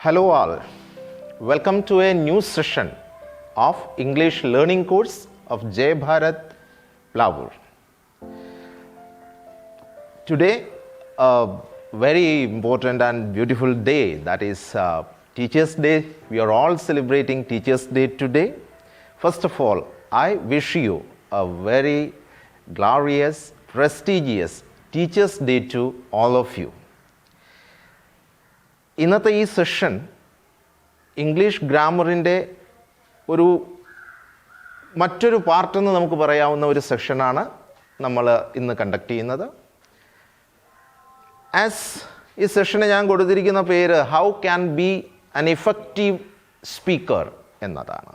Hello all, welcome to a new session of English learning course of Jai Bharat Plavur. Today, a very important and beautiful day, that is Teachers' Day. We are all celebrating Teachers' Day today. First of all, I wish you a very glorious, prestigious Teachers' Day to all of you. ഇന്നത്തെ ഈ session English ഗ്രാമറിൻ്റെ മറ്റൊരു പാർട്ടെന്ന് നമുക്ക് പറയാവുന്ന ഒരു സെഷനാണ് നമ്മൾ ഇന്ന് conduct ചെയ്യുന്നത്. ഈ സെഷന് ഞാൻ കൊടുത്തിരിക്കുന്ന പേര് how can be an effective speaker എന്നതാണ്.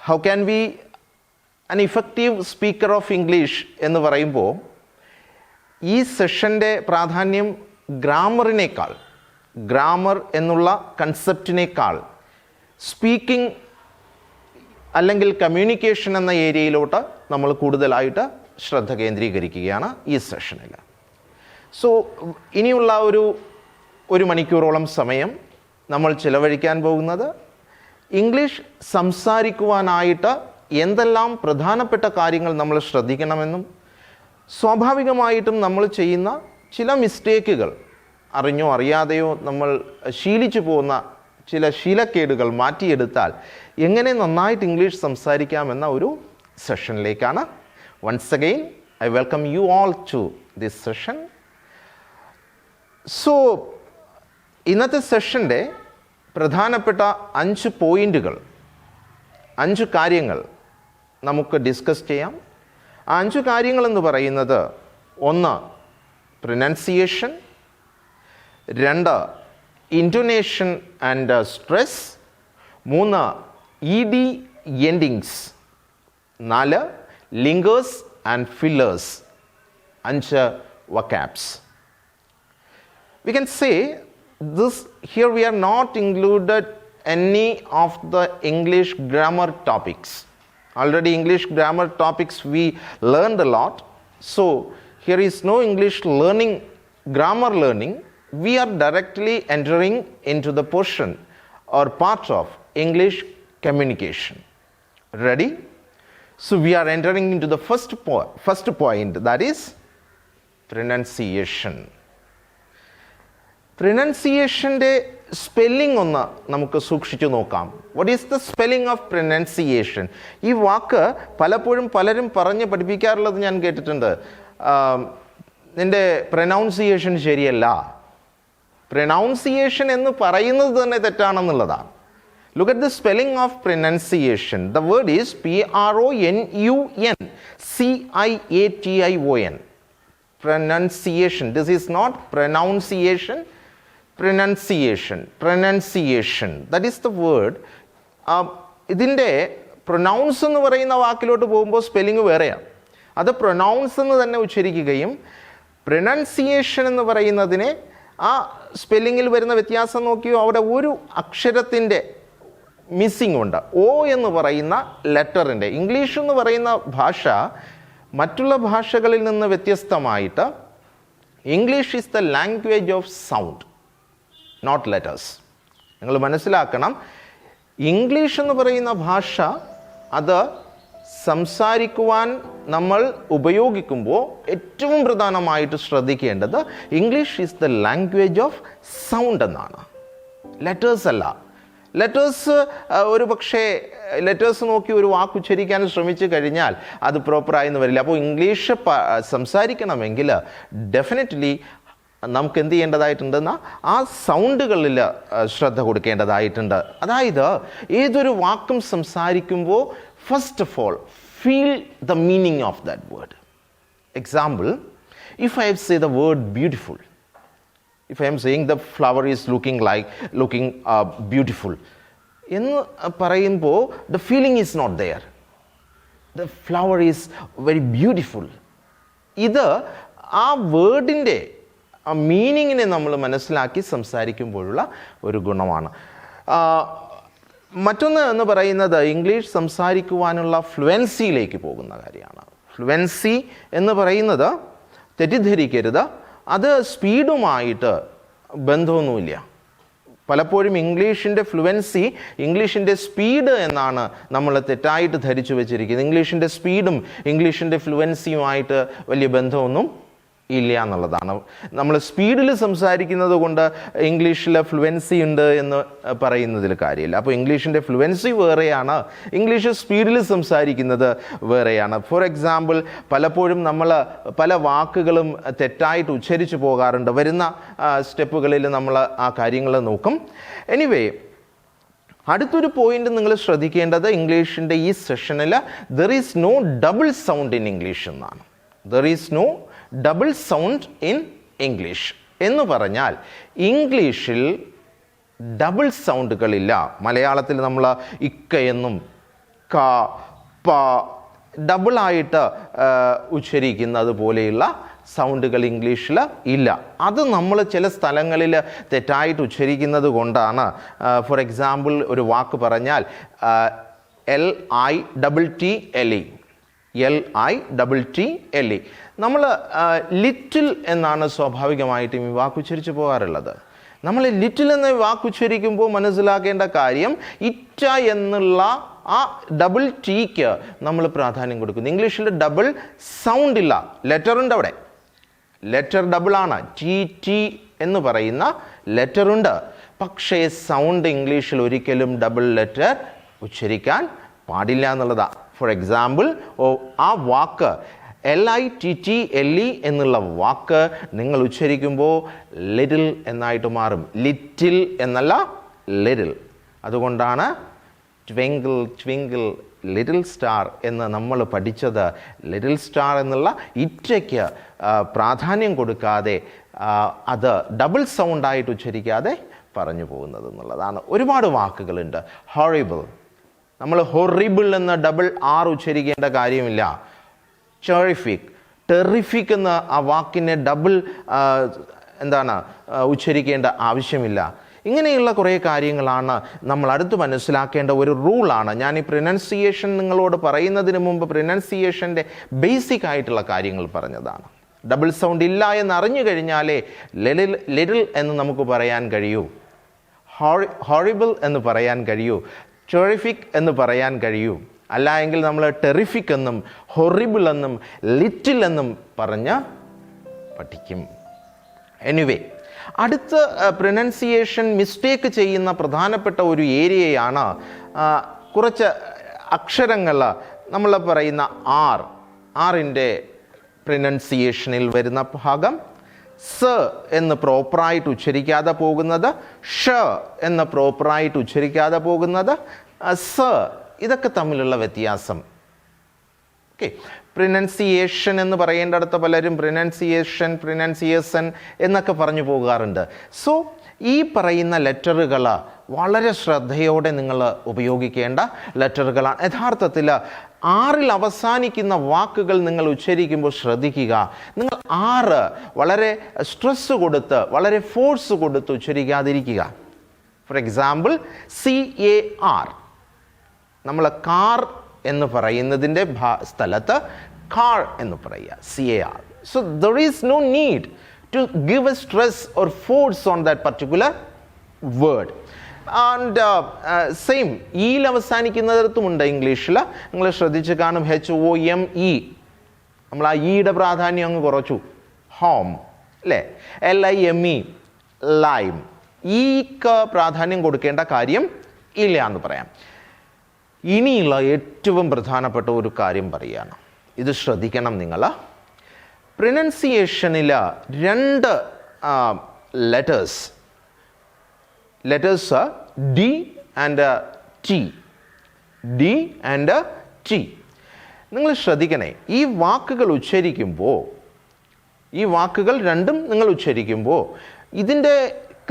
How can be an effective speaker of English എന്ന് പറയുമ്പോൾ ഈ സെഷൻ്റെ പ്രാധാന്യം ഗ്രാമർ എന്നുള്ള കൺസെപ്റ്റിനേക്കാൾ സ്പീക്കിംഗ് അല്ലെങ്കിൽ കമ്മ്യൂണിക്കേഷൻ എന്ന ഏരിയയിലോട്ട് നമ്മൾ കൂടുതലായിട്ട് ശ്രദ്ധ കേന്ദ്രീകരിക്കുകയാണ് ഈ സെഷനിൽ. സോ ഇനിയുള്ള ഒരു മണിക്കൂറോളം സമയം നമ്മൾ ചിലവഴിക്കാൻ പോകുന്നത് ഇംഗ്ലീഷ് സംസാരിക്കുവാനായിട്ട് എന്തെല്ലാം പ്രധാനപ്പെട്ട കാര്യങ്ങൾ നമ്മൾ ശ്രദ്ധിക്കണമെന്നും സ്വാഭാവികമായിട്ടും നമ്മൾ ചെയ്യുന്ന ചില മിസ്റ്റേക്കുകൾ അറിഞ്ഞോ അറിയാതെയോ നമ്മൾ ശീലിച്ചു പോകുന്ന ചില ശീലക്കേടുകൾ മാറ്റിയെടുത്താൽ എങ്ങനെ നന്നായിട്ട് ഇംഗ്ലീഷ് സംസാരിക്കാമെന്ന ഒരു സെഷനിലേക്കാണ്. Once again I welcome you all to this session. So ഇന്നത്തെ സെഷൻ്റെ പ്രധാനപ്പെട്ട 5 പോയിന്റുകൾ, 5 കാര്യങ്ങൾ നമുക്ക് ഡിസ്കസ് ചെയ്യാം. ആ 5 കാര്യങ്ങളെന്ന് പറയുന്നത്: 1, pronunciation; 2, intonation and stress; 3, ED endings; 4, linkers and fillers; 5, vocabs. We can say this here we are not included any of the English grammar topics. Already English grammar topics we learned a lot. So here is no English learning, grammar learning. We are directly entering into the portion or part of English communication. Ready? So we are entering into the first point, that is pronunciation. പ്രൊനൗൺസിയേഷൻ്റെ spelling ഒന്ന് നമുക്ക് സൂക്ഷിച്ചു നോക്കാം. What is the spelling of pronunciation? ഈ വാക്ക് പലപ്പോഴും പലരും പറഞ്ഞ് പഠിപ്പിക്കാറുള്ളത് ഞാൻ കേട്ടിട്ടുണ്ട്. നിൻ്റെ പ്രൊനൗൺസിയേഷൻ ശരിയല്ല. പ്രൊനൗൺസിയേഷൻ എന്ന് പറയുന്നത് തന്നെ തെറ്റാണെന്നുള്ളതാണ്. Look at the spelling of pronunciation. The word is PRONUNCIATION. Pronunciation. This is not pronunciation. Pronunciation. That is the word. ഇതിൻ്റെ പ്രൊനൗൺസ് എന്ന് പറയുന്ന വാക്കിലോട്ട് പോകുമ്പോൾ സ്പെല്ലിംഗ് വേറെയാണ്. അത് പ്രൊനൗൺസ് എന്ന് തന്നെ ഉച്ചരിക്കുകയും പ്രൊനൗൺസിയേഷൻ എന്ന് പറയുന്നതിനെ ആ സ്പെല്ലിങ്ങിൽ വരുന്ന വ്യത്യാസം നോക്കിയോ, അവിടെ ഒരു അക്ഷരത്തിൻ്റെ മിസ്സിംഗ് ഉണ്ട്. ഓ എന്ന് പറയുന്ന ലെറ്ററിൻ്റെ. ഇംഗ്ലീഷ് എന്ന് പറയുന്ന ഭാഷ മറ്റുള്ള ഭാഷകളിൽ നിന്ന് വ്യത്യസ്തമായിട്ട് English is the language of sound, not letters. നിങ്ങൾ മനസ്സിലാക്കണം, ഇംഗ്ലീഷ് എന്ന് പറയുന്ന ഭാഷ അത് സംസാരിക്കുവാൻ നമ്മൾ ഉപയോഗിക്കുമ്പോൾ ഏറ്റവും പ്രധാനമായിട്ട് ശ്രദ്ധിക്കേണ്ടത് English is the language of sound എന്നാണ്, ലെറ്റേഴ്സ് അല്ല. ലെറ്റേഴ്സ് ഒരു പക്ഷേ ലെറ്റേഴ്സ് നോക്കി ഒരു വാക്ക് ഉച്ചരിക്കാൻ ശ്രമിച്ചു കഴിഞ്ഞാൽ അത് പ്രോപ്പറായെന്ന് വരില്ല. അപ്പോൾ ഇംഗ്ലീഷ് സംസാരിക്കണമെങ്കിൽ ഡെഫിനറ്റ്ലി നമുക്ക് എന്ത് ചെയ്യേണ്ടതായിട്ടുണ്ടെന്നാൽ ആ സൗണ്ടുകളിൽ ശ്രദ്ധ കൊടുക്കേണ്ടതായിട്ടുണ്ട്. അതായത് ഏതൊരു വാക്കും സംസാരിക്കുമ്പോൾ first of all feel the meaning of that word. Example, if I say the word beautiful, if I am saying the flower is looking beautiful, എന്ന് പറയുമ്പോൾ the feeling is not there. The flower is very beautiful. ഇത് ആ വേർഡിൻ്റെ ആ മീനിങ്ങിനെ നമ്മൾ മനസ്സിലാക്കി സംസാരിക്കുമ്പോഴുള്ള ഒരു ഗുണമാണ്. മറ്റൊന്ന് എന്ന് പറയുന്നത് ഇംഗ്ലീഷ് സംസാരിക്കുവാനുള്ള ഫ്ലുവൻസിയിലേക്ക് പോകുന്ന കാര്യമാണ്. ഫ്ലുവൻസി എന്ന് പറയുന്നത് തെറ്റിദ്ധരിക്കരുത്, അത് സ്പീഡുമായിട്ട് ബന്ധമൊന്നുമില്ല. പലപ്പോഴും ഇംഗ്ലീഷിൻ്റെ ഫ്ലുവൻസി ഇംഗ്ലീഷിൻ്റെ സ്പീഡ് എന്നാണ് നമ്മൾ തെറ്റായിട്ട് ധരിച്ചു വെച്ചിരിക്കുന്നത്. ഇംഗ്ലീഷിൻ്റെ സ്പീഡും ഇംഗ്ലീഷിൻ്റെ ഫ്ലുവൻസിയുമായിട്ട് വലിയ ബന്ധമൊന്നും ഇല്ല എന്നുള്ളതാണ്. നമ്മൾ സ്പീഡിൽ സംസാരിക്കുന്നത് കൊണ്ട് ഇംഗ്ലീഷിൽ ഫ്ലുവൻസി ഉണ്ട് എന്ന് പറയുന്നതിൽ കാര്യമില്ല. അപ്പോൾ ഇംഗ്ലീഷിൻ്റെ ഫ്ലുവൻസി വേറെയാണ്, ഇംഗ്ലീഷ് സ്പീഡിൽ സംസാരിക്കുന്നത് വേറെയാണ്. ഫോർ എക്സാമ്പിൾ, പലപ്പോഴും നമ്മൾ പല വാക്കുകളും തെറ്റായിട്ട് ഉച്ചരിച്ചു പോകാറുണ്ട്. വരുന്ന സ്റ്റെപ്പുകളിൽ നമ്മൾ ആ കാര്യങ്ങൾ നോക്കും. എനിവേ, അടുത്തൊരു പോയിന്റ് നിങ്ങൾ ശ്രദ്ധിക്കേണ്ടത് ഇംഗ്ലീഷിൻ്റെ ഈ സെഷനിൽ there is no double sound in English എന്നാണ്. There is no double sound in English എന്ന് പറഞ്ഞാൽ ഇംഗ്ലീഷിൽ ഡബിൾ സൗണ്ടുകളില്ല. മലയാളത്തിൽ നമ്മൾ ഇക്ക എന്നും ക പ ഡബിളായിട്ട് ഉച്ചരിക്കുന്നത് പോലെയുള്ള സൗണ്ടുകൾ ഇംഗ്ലീഷിൽ ഇല്ല. അത് നമ്മൾ ചില സ്ഥലങ്ങളിൽ തെറ്റായിട്ട് ഉച്ചരിക്കുന്നത് കൊണ്ടാണ്. ഫോർ എക്സാമ്പിൾ, ഒരു വാക്ക് പറഞ്ഞാൽ LITTLE, LITTLE. നമ്മൾ ലിറ്റിൽ എന്നാണ് സ്വാഭാവികമായിട്ടും ഈ വാക്ക് ഉച്ചരിച്ച് പോകാറുള്ളത്. നമ്മൾ ലിറ്റിൽ എന്ന വാക്ക് ഉച്ചരിക്കുമ്പോൾ മനസ്സിലാക്കേണ്ട കാര്യം ഇറ്റ എന്നുള്ള ആ ഡബിൾ ടീക്ക് നമ്മൾ പ്രാധാന്യം കൊടുക്കുന്നു. ഇംഗ്ലീഷിൽ ഡബിൾ സൗണ്ട് ഇല്ല, ലെറ്റർ ഉണ്ട് അവിടെ, ലെറ്റർ ഡബിളാണ്. ടി എന്ന് പറയുന്ന ലെറ്റർ ഉണ്ട്. പക്ഷേ സൗണ്ട് ഇംഗ്ലീഷിൽ ഒരിക്കലും ഡബിൾ ലെറ്റർ ഉച്ചരിക്കാൻ പാടില്ല എന്നുള്ളതാണ്. ഫോർ എക്സാമ്പിൾ, ആ വാക്ക് LITTLE എന്നുള്ള വാക്ക് നിങ്ങൾ ഉച്ചരിക്കുമ്പോൾ ലിറ്റിൽ എന്നായിട്ട് മാറും. ലിറ്റിൽ എന്നല്ല, ലിറ്റിൽ. അതുകൊണ്ടാണ് ട്വിങ്കിൾ ട്വിങ്കിൾ ലിറ്റിൽ സ്റ്റാർ എന്ന് നമ്മൾ പഠിച്ചത്. ലിറ്റിൽ സ്റ്റാർ എന്നുള്ള ഇറ്റയ്ക്ക് പ്രാധാന്യം കൊടുക്കാതെ അത് ഡബിൾ സൗണ്ടായിട്ട് ഉച്ചരിക്കാതെ പറഞ്ഞു പോകുന്നത് എന്നുള്ളതാണ്. ഒരുപാട് വാക്കുകളുണ്ട്. ഹൊറിബിൾ, നമ്മൾ ഹൊറിബിൾ എന്ന് ഡബിൾ R ഉച്ചരിക്കേണ്ട കാര്യമില്ല. ടെറിഫിക്, ടെറിഫിക് എന്ന ആ വാക്കിനെ ഡബിൾ ഉച്ചരിക്കേണ്ട ആവശ്യമില്ല. ഇങ്ങനെയുള്ള കുറേ കാര്യങ്ങളാണ് നമ്മൾ അടുത്ത് മനസ്സിലാക്കേണ്ട ഒരു റൂളാണ്. ഞാൻ ഈ പ്രൊനൗൺസിയേഷൻ നിങ്ങളോട് പറയുന്നതിന് മുമ്പ് പ്രൊനൗൺസിയേഷൻ്റെ ബേസിക് ആയിട്ടുള്ള കാര്യങ്ങൾ പറഞ്ഞതാണ്. ഡബിൾ സൗണ്ട് ഇല്ല എന്ന് അറിഞ്ഞു കഴിഞ്ഞാലേ ലിറ്റിൽ എന്ന് നമുക്ക് പറയാൻ കഴിയൂ, ഹൊറിബിൾ എന്ന് പറയാൻ കഴിയൂ, ടെറിഫിക് എന്ന് പറയാൻ കഴിയൂ. അല്ല എങ്കിൽ നമ്മൾ ടെറിഫിക് എന്നും ഹൊറിബിൾ എന്നും ലിറ്റിൽ എന്നും പറഞ്ഞ് പഠിക്കും. എനിവേ, അടുത്ത പ്രൊനൗൺസിയേഷൻ മിസ്റ്റേക്ക് ചെയ്യുന്ന പ്രധാനപ്പെട്ട ഒരു ഏരിയയാണ് കുറച്ച് അക്ഷരങ്ങൾ നമ്മൾ പറയുന്ന ആറിൻ്റെ പ്രൊനൗൺസിയേഷനിൽ വരുന്ന ഭാഗം. സ എന്ന് പ്രോപ്പറായിട്ട് ഉച്ചരിക്കാതെ പോകുന്നത്, ഷ എന്ന് പ്രോപ്പറായിട്ട് ഉച്ചരിക്കാതെ പോകുന്നത്, സ, ഇതൊക്കെ തമ്മിലുള്ള വ്യത്യാസം. ഓക്കെ, പ്രൊനൗൺസിയേഷൻ എന്ന് പറയേണ്ടടുത്ത് പലരും പ്രൊനൗൺസിയേഷൻ എന്നൊക്കെ പറഞ്ഞു പോകാറുണ്ട്. സോ ഈ പറയുന്ന ലെറ്ററുകൾ വളരെ ശ്രദ്ധയോടെ നിങ്ങൾ ഉപയോഗിക്കേണ്ട ലെറ്ററുകളാണ്. യഥാർത്ഥത്തിൽ ആറിൽ അവസാനിക്കുന്ന വാക്കുകൾ നിങ്ങൾ ഉച്ചരിക്കുമ്പോൾ ശ്രദ്ധിക്കുക, നിങ്ങൾ വളരെ സ്ട്രെസ് കൊടുത്ത്, വളരെ ഫോഴ്സ് കൊടുത്ത് ഉച്ചരിക്കാതിരിക്കുക. ഫോർ എക്സാമ്പിൾ, CAR, നമ്മൾ കാർ എന്ന് പറയുന്നതിൻ്റെ സ്ഥലത്ത് കാർ എന്ന് പറയുക, CAR. So there is no need to give a stress or force on that particular word. And same ഇയിൽ അവസാനിക്കുന്നിടത്തുമുണ്ട് ഇംഗ്ലീഷിൽ. നിങ്ങൾ ശ്രദ്ധിച്ച് കാണും, HOME. നമ്മൾ ആ ഇയുടെ പ്രാധാന്യം അങ്ങ് കുറച്ചു. ഹോം അല്ലേ, LIME, ലൈം. ഈക്ക് പ്രാധാന്യം കൊടുക്കേണ്ട കാര്യം ഇല്ല എന്ന് പറയാം. ഇനിയുള്ള ഏറ്റവും പ്രധാനപ്പെട്ട ഒരു കാര്യം പറയുകയാണ്, ഇത് ശ്രദ്ധിക്കണം നിങ്ങൾ. പ്രൊനൗൺസിയേഷനിൽ രണ്ട് letters D and T. D and T. നിങ്ങൾ ശ്രദ്ധിക്കണേ, ഈ വാക്കുകൾ ഉച്ചരിക്കുമ്പോൾ, ഈ വാക്കുകൾ രണ്ടും നിങ്ങൾ ഉച്ചരിക്കുമ്പോൾ ഇതിൻ്റെ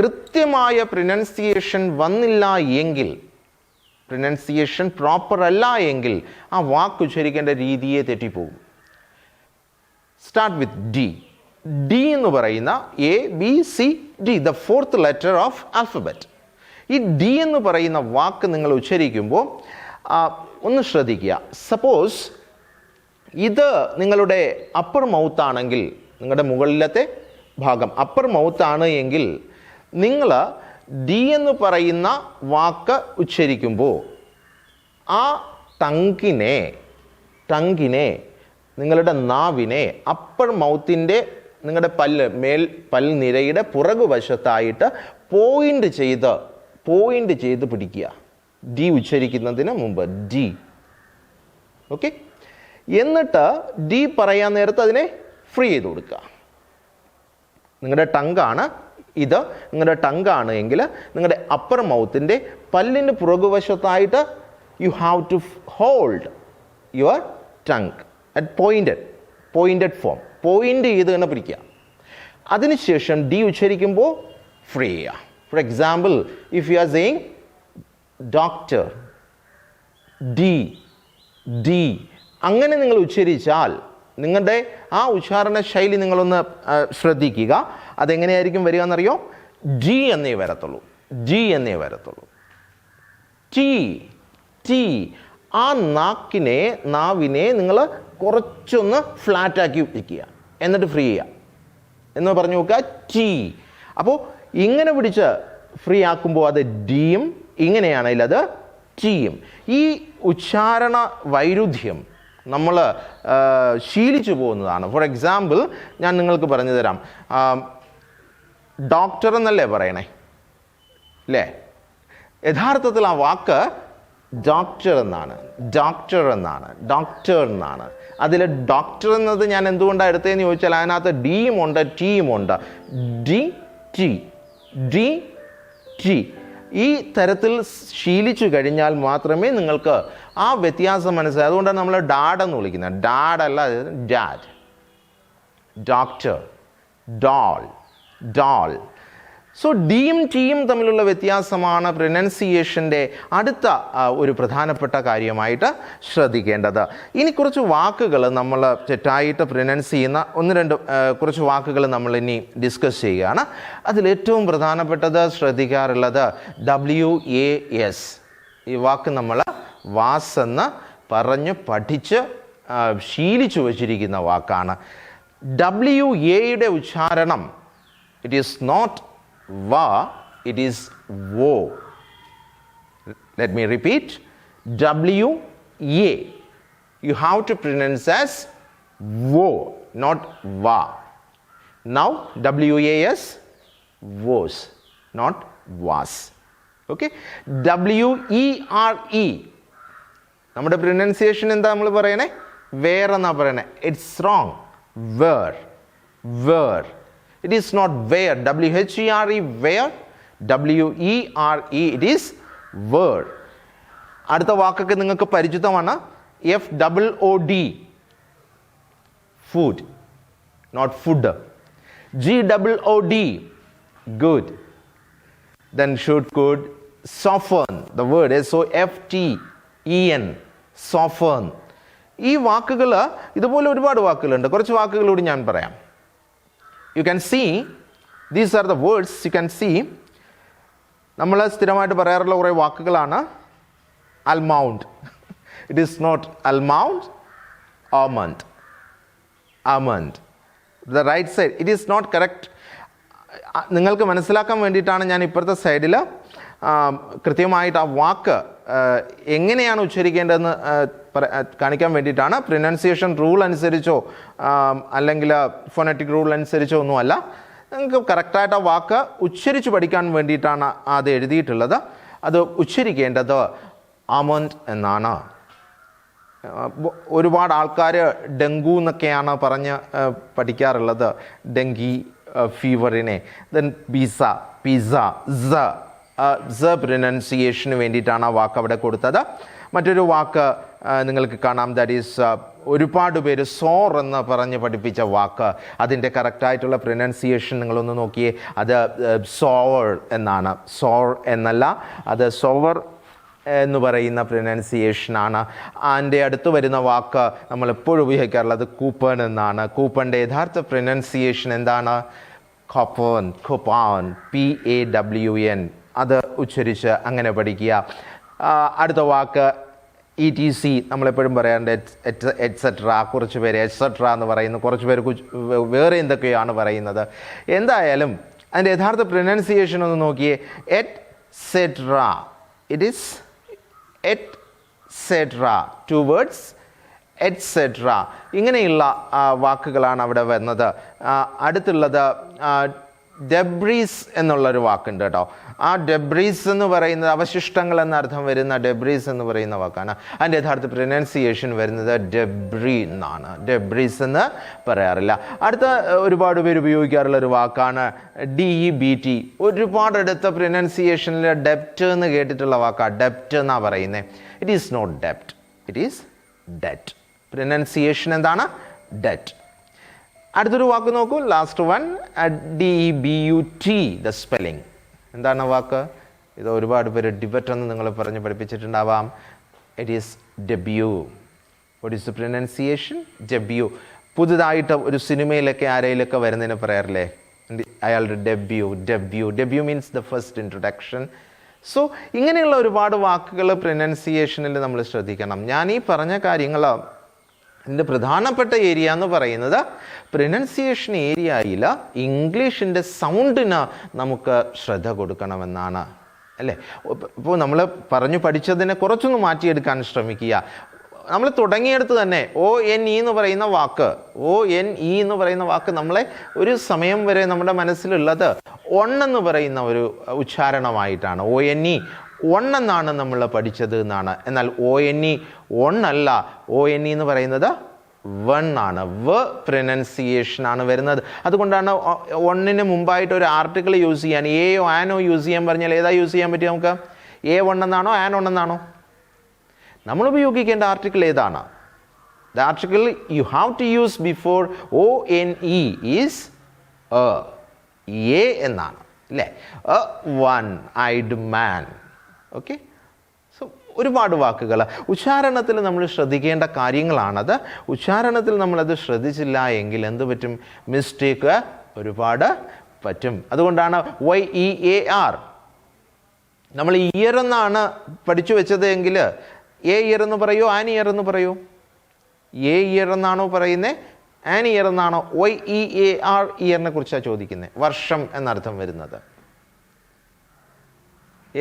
കൃത്യമായ പ്രൊനൗൺസിയേഷൻ വന്നില്ല എങ്കിൽ, പ്രൊനൗൺസിയേഷൻ പ്രോപ്പർ അല്ല എങ്കിൽ ആ വാക്ക് ഉച്ചരിക്കേണ്ട രീതിയെ തെറ്റിപ്പോകും. Start with D. D എന്ന് പറയുന്ന ABCD, the fourth letter of alphabet. ഈ D എന്ന് പറയുന്ന വാക്ക് നിങ്ങൾ ഉച്ചരിക്കുമ്പോൾ ഒന്ന് ശ്രദ്ധിക്കുക. സപ്പോസ് ഇത് നിങ്ങളുടെ അപ്പർ മൗത്ത് ആണെങ്കിൽ, നിങ്ങളുടെ മുകളിലത്തെ ഭാഗം അപ്പർ മൗത്ത് ആണ് എങ്കിൽ, നിങ്ങൾ ഡി എന്ന് പറയുന്ന വാക്ക് ഉച്ചരിക്കുമ്പോൾ ആ ടങ്കിനെ നിങ്ങളുടെ നാവിനെ അപ്പർ മൗത്തിൻ്റെ നിങ്ങളുടെ മേൽ പൽനിരയുടെ പുറകുവശത്തായിട്ട് പോയിന്റ് ചെയ്ത് പിടിക്കുക. ഡി ഉച്ചരിക്കുന്നതിന് മുമ്പ് ഡി. ഓക്കെ, എന്നിട്ട് ഡി പറയാൻ നേരത്ത് അതിനെ ഫ്രീ ചെയ്ത് കൊടുക്കുക. നിങ്ങളുടെ ടങ്കാണ് ഇത്, നിങ്ങളുടെ ടങ്കാണ് എങ്കിൽ നിങ്ങളുടെ അപ്പർ മൗത്തിൻ്റെ പല്ലിൻ്റെ പുറകുവശത്തായിട്ട് you have to hold your tongue at pointed form. Point ചെയ്ത് തന്നെ പിടിക്കുക. അതിനുശേഷം ഡി ഉച്ചരിക്കുമ്പോൾ ഫ്രീ ചെയ്യുക. For example, if you are saying doctor, D അങ്ങനെ നിങ്ങൾ ഉച്ചരിച്ചാൽ നിങ്ങളുടെ ആ ഉച്ചാരണ ശൈലി നിങ്ങളൊന്ന് ശ്രദ്ധിക്കുക. അതെങ്ങനെയായിരിക്കും വരിക എന്നറിയോ? ജി എന്നേ വരത്തുള്ളൂ. ടി. ആ നാവിനെ നിങ്ങൾ കുറച്ചൊന്ന് ഫ്ലാറ്റാക്കി വയ്ക്കുക, എന്നിട്ട് ഫ്രീ ചെയ്യുക എന്ന് പറഞ്ഞു നോക്കുക. ടി. അപ്പോൾ ഇങ്ങനെ പിടിച്ച് ഫ്രീ ആക്കുമ്പോൾ അത് ഡിയും, ഇങ്ങനെയാണെങ്കിൽ അത് ടിയും. ഈ ഉച്ചാരണ വൈരുദ്ധ്യം നമ്മൾ ശീലിച്ചു പോകുന്നതാണ്. ഫോർ എക്സാമ്പിൾ, ഞാൻ നിങ്ങൾക്ക് പറഞ്ഞു തരാം. ഡോക്ടർ എന്നല്ലേ പറയണേ, അല്ലേ? യഥാർത്ഥത്തിൽ ആ വാക്ക് ഡോക്ടർ എന്നാണ്. അതിൽ ഡോക്ടർ എന്നത് ഞാൻ എന്തുകൊണ്ടാണ് എടുത്തതെന്ന് ചോദിച്ചാൽ അതിനകത്ത് ഡിയും ഉണ്ട് ടിയും ഉണ്ട്. D T. ഈ തരത്തിൽ ശീലിച്ചു കഴിഞ്ഞാൽ മാത്രമേ നിങ്ങൾക്ക് ആ വ്യത്യാസം മനസ്സിലായി. അതുകൊണ്ടാണ് നമ്മൾ ഡാഡ് എന്ന് വിളിക്കുന്നത്. ഡാഡല്ല, ഡാഡ്. Doctor, doll. സോ ഡിയും ടിയും തമ്മിലുള്ള വ്യത്യാസമാണ് പ്രൊനൗൺസിയേഷൻ്റെ അടുത്ത ഒരു പ്രധാനപ്പെട്ട കാര്യമായിട്ട് ശ്രദ്ധിക്കേണ്ടത്. ഇനി കുറച്ച് വാക്കുകൾ നമ്മൾ തെറ്റായിട്ട് പ്രൊനൗൺസ് ചെയ്യുന്ന കുറച്ച് വാക്കുകൾ നമ്മൾ ഇനി ഡിസ്കസ് ചെയ്യുകയാണ്. അതിലേറ്റവും പ്രധാനപ്പെട്ടത് ശ്രദ്ധിക്കാറുള്ളത് WAS. ഈ വാക്ക് നമ്മൾ വാസ് എന്ന് പറഞ്ഞ് പഠിച്ച് ശീലിച്ചു വച്ചിരിക്കുന്ന വാക്കാണ്. WAയുടെ ഉച്ചാരണം it is not va, it is wo. Let me repeat. WA. You have to pronounce as wo, not va. Now WAS, was, not was. Okay. WERE. നമ്മുടെ പ്രൊനൗൺസിയേഷൻ എന്താ നമ്മൾ പറയണേ? വേറെ എന്നാ പറയണേ. It's wrong. Where. It is not where. WHERE, where. WERE, it is word. അടുത്ത വാക്കൊക്കെ നിങ്ങൾക്ക് പരിചിതമാണ്. FOOD, food, not food. GOOD, good. Then should, could. Soften, the word SOFTEN, soften. ഈ വാക്കുകൾ ഇതുപോലെ ഒരുപാട് വാക്കുകളുണ്ട്. കുറച്ച് വാക്കുകളോട് ഞാൻ പറയാം. You can see, these are the words you can see. നമ്മൾ സ്ഥിരമായിട്ട് പറയാറുള്ള കുറേ വാക്കുകളാണ്. അൽമൗണ്ട്. It is not almond, almond. The right side, it is not correct. നിങ്ങൾക്ക് മനസ്സിലാക്കാൻ വേണ്ടിയിട്ടാണ് ഞാൻ ഇപ്പുറത്തെ സൈഡിൽ കൃത്യമായിട്ട് ആ വാക്ക് എങ്ങനെയാണ് ഉച്ചരിക്കേണ്ടതെന്ന് കാണിക്കാൻ വേണ്ടിയിട്ടാണ്. പ്രൊനൗൺസിയേഷൻ റൂൾ അനുസരിച്ചോ അല്ലെങ്കിൽ ഫോണറ്റിക് റൂൾ അനുസരിച്ചോ ഒന്നുമല്ല. നിങ്ങൾക്ക് കറക്റ്റായിട്ട് ആ വാക്ക് ഉച്ചരിച്ച് പഠിക്കാൻ വേണ്ടിയിട്ടാണ് അത് എഴുതിയിട്ടുള്ളത്. അത് ഉച്ചരിക്കേണ്ടത് ആമണ്ട് എന്നാണ്. ഒരുപാട് ആൾക്കാർ ഡെങ്കു എന്നൊക്കെയാണ് പറഞ്ഞ് പഠിക്കാറുള്ളത്. ഡെങ്കി ഫീവറിനെ. ദെൻ പിസ്സ പ്രൊനൗൺസിയേഷന് വേണ്ടിയിട്ടാണ് ആ വാക്ക് അവിടെ കൊടുത്തത്. മറ്റൊരു വാക്ക് നിങ്ങൾക്ക് കാണാം, ദാറ്റ് ഈസ് ഒരുപാട് പേര് സോർ എന്ന് പറഞ്ഞ് പഠിപ്പിച്ച വാക്ക്. അതിൻ്റെ കറക്റ്റായിട്ടുള്ള പ്രൊനൗൺസിയേഷൻ നിങ്ങളൊന്ന് നോക്കിയേ. അത് സോവർ എന്നാണ്. സോർ എന്നല്ല, അത് സോവർ എന്ന് പറയുന്ന പ്രൊനൗൺസിയേഷനാണ്. അതിൻ്റെ അടുത്ത് വരുന്ന വാക്ക് നമ്മൾ എപ്പോഴും ഉപയോഗിക്കാറുള്ളത് കൂപ്പൺ എന്നാണ്. കൂപ്പണിൻ്റെ യഥാർത്ഥ പ്രൊനൗൺസിയേഷൻ എന്താണ്? കോപ്പൺ, PAWN. അത് ഉച്ചരിച്ച് അങ്ങനെ പഠിക്കുക. അടുത്ത വാക്ക് ETC. നമ്മളെപ്പോഴും പറയാറുണ്ട് എറ്റ്സെട്ര. കുറച്ച് പേര് എറ്റ്സെട്ര എന്ന് പറയുന്നു, കുറച്ച് പേര് വേറെ എന്തൊക്കെയാണ് പറയുന്നത്. എന്തായാലും അതിൻ്റെ യഥാർത്ഥ പ്രൊനൗൺസിയേഷൻ ഒന്ന് നോക്കിയേ. Et cetera. It is et cetera. 2 words, et cetera. ഇങ്ങനെയുള്ള വാക്കുകളാണ് അവിടെ വന്നത്. അടുത്തുള്ളത് ഡെബ്രീസ് എന്നുള്ളൊരു വാക്കുണ്ട് കേട്ടോ. ആ ഡെബ്രീസ് എന്ന് പറയുന്നത് അവശിഷ്ടങ്ങൾ എന്നർത്ഥം വരുന്ന ഡെബ്രീസ് എന്ന് പറയുന്ന വാക്കാണ്. അതിൻ്റെ യഥാർത്ഥ പ്രൊനൗൺസിയേഷൻ വരുന്നത് ഡെബ്രി എന്നാണ്. ഡെബ്രീസ് എന്ന് പറയാറില്ല. അടുത്ത ഒരുപാട് പേര് ഉപയോഗിക്കാറുള്ള ഒരു വാക്കാണ് DEBT. ഒരുപാടെടുത്ത പ്രൊനൗൺസിയേഷനിൽ ഡെപ്റ്റ് എന്ന് കേട്ടിട്ടുള്ള വാക്കാണ്. ഡെപ്റ്റ് എന്നാണ് പറയുന്നത്. It is not dept, it is debt. Pronunciation എന്താണ്? ഡെറ്റ്. അടുത്തൊരു വാക്ക് നോക്കൂ, last one, DEBUT, the spelling. എന്താണ് വാക്ക്? ഇത് ഒരുപാട് പേര് ഡിബറ്റ് എന്ന് നിങ്ങൾ പറഞ്ഞ് പഠിപ്പിച്ചിട്ടുണ്ടാവാം. It is debut. What is the pronunciation? Debut. പുതുതായിട്ട് ഒരു സിനിമയിലൊക്കെ ആരെയിലൊക്കെ വരുന്നതിന് പറയാറില്ലേ, അയാളുടെ debut means the first introduction. So ഇങ്ങനെയുള്ള ഒരുപാട് വാക്കുകൾ പ്രൊനൗൺസിയേഷനിൽ നമ്മൾ ശ്രദ്ധിക്കണം. ഞാൻ ഈ പറഞ്ഞ കാര്യങ്ങൾ ഇതിൻ്റെ പ്രധാനപ്പെട്ട ഏരിയ എന്ന് പറയുന്നത് പ്രൊനൗൺസിയേഷൻ ഏരിയയിൽ ഇംഗ്ലീഷിൻ്റെ സൗണ്ടിന് നമുക്ക് ശ്രദ്ധ കൊടുക്കണമെന്നാണ്, അല്ലേ? ഇപ്പോൾ നമ്മൾ പറഞ്ഞു പഠിച്ചതിനെ കുറച്ചൊന്ന് മാറ്റിയെടുക്കാൻ ശ്രമിക്കുക. നമ്മൾ തുടങ്ങിയെടുത്ത് തന്നെ ONE എന്ന് പറയുന്ന വാക്ക്, ONE എന്ന് പറയുന്ന വാക്ക് നമ്മളെ ഒരു സമയം വരെ നമ്മുടെ മനസ്സിലുള്ളത് എന്ന് പറയുന്ന ഒരു ഉച്ചാരണമായിട്ടാണ്. ONE എന്നാണ് നമ്മൾ പഠിച്ചത് എന്നാണ്. എന്നാൽ ONE അല്ല. ONE എന്ന് പറയുന്നത് ആണ്. പ്രൊനൗൺസിയേഷൻ ആണ് വരുന്നത്. അതുകൊണ്ടാണ് ഒന്നിന് മുമ്പായിട്ട് ഒരു ആർട്ടിക്കിൾ യൂസ് ചെയ്യാൻ, എയോ ആനോ യൂസ് ചെയ്യാൻ പറഞ്ഞാൽ ഏതാ യൂസ് ചെയ്യാൻ പറ്റുക നമുക്ക്? A1 എന്നാണോ AN എന്നാണോ? നമ്മൾ ഉപയോഗിക്കേണ്ട ആർട്ടിക്കിൾ ഏതാണ്? The article you have to use before ONE is A എന്നാണ്, അല്ലേ? one-eyed man. ഓക്കെ. സോ ഒരുപാട് വാക്കുകൾ ഉച്ചാരണത്തിൽ നമ്മൾ ശ്രദ്ധിക്കേണ്ട കാര്യങ്ങളാണത്. ഉച്ചാരണത്തിൽ നമ്മളത് ശ്രദ്ധിച്ചില്ല എങ്കിൽ എന്ത് പറ്റും? മിസ്റ്റേക്ക് ഒരുപാട് പറ്റും. അതുകൊണ്ടാണ് YEAR. നമ്മൾ ഇയർ എന്നാണ് പഠിച്ചു വെച്ചത് എങ്കിൽ ഇയർ എന്ന് പറയൂ, ആൻ ഇയർ എന്ന് പറയൂ? ഇയർ എന്നാണോ പറയുന്നത്, ആൻ ഇയർ എന്നാണോ? YEAR ഇയറിനെ കുറിച്ചാണ് ചോദിക്കുന്നത്. വർഷം എന്നർത്ഥം വരുന്നത്.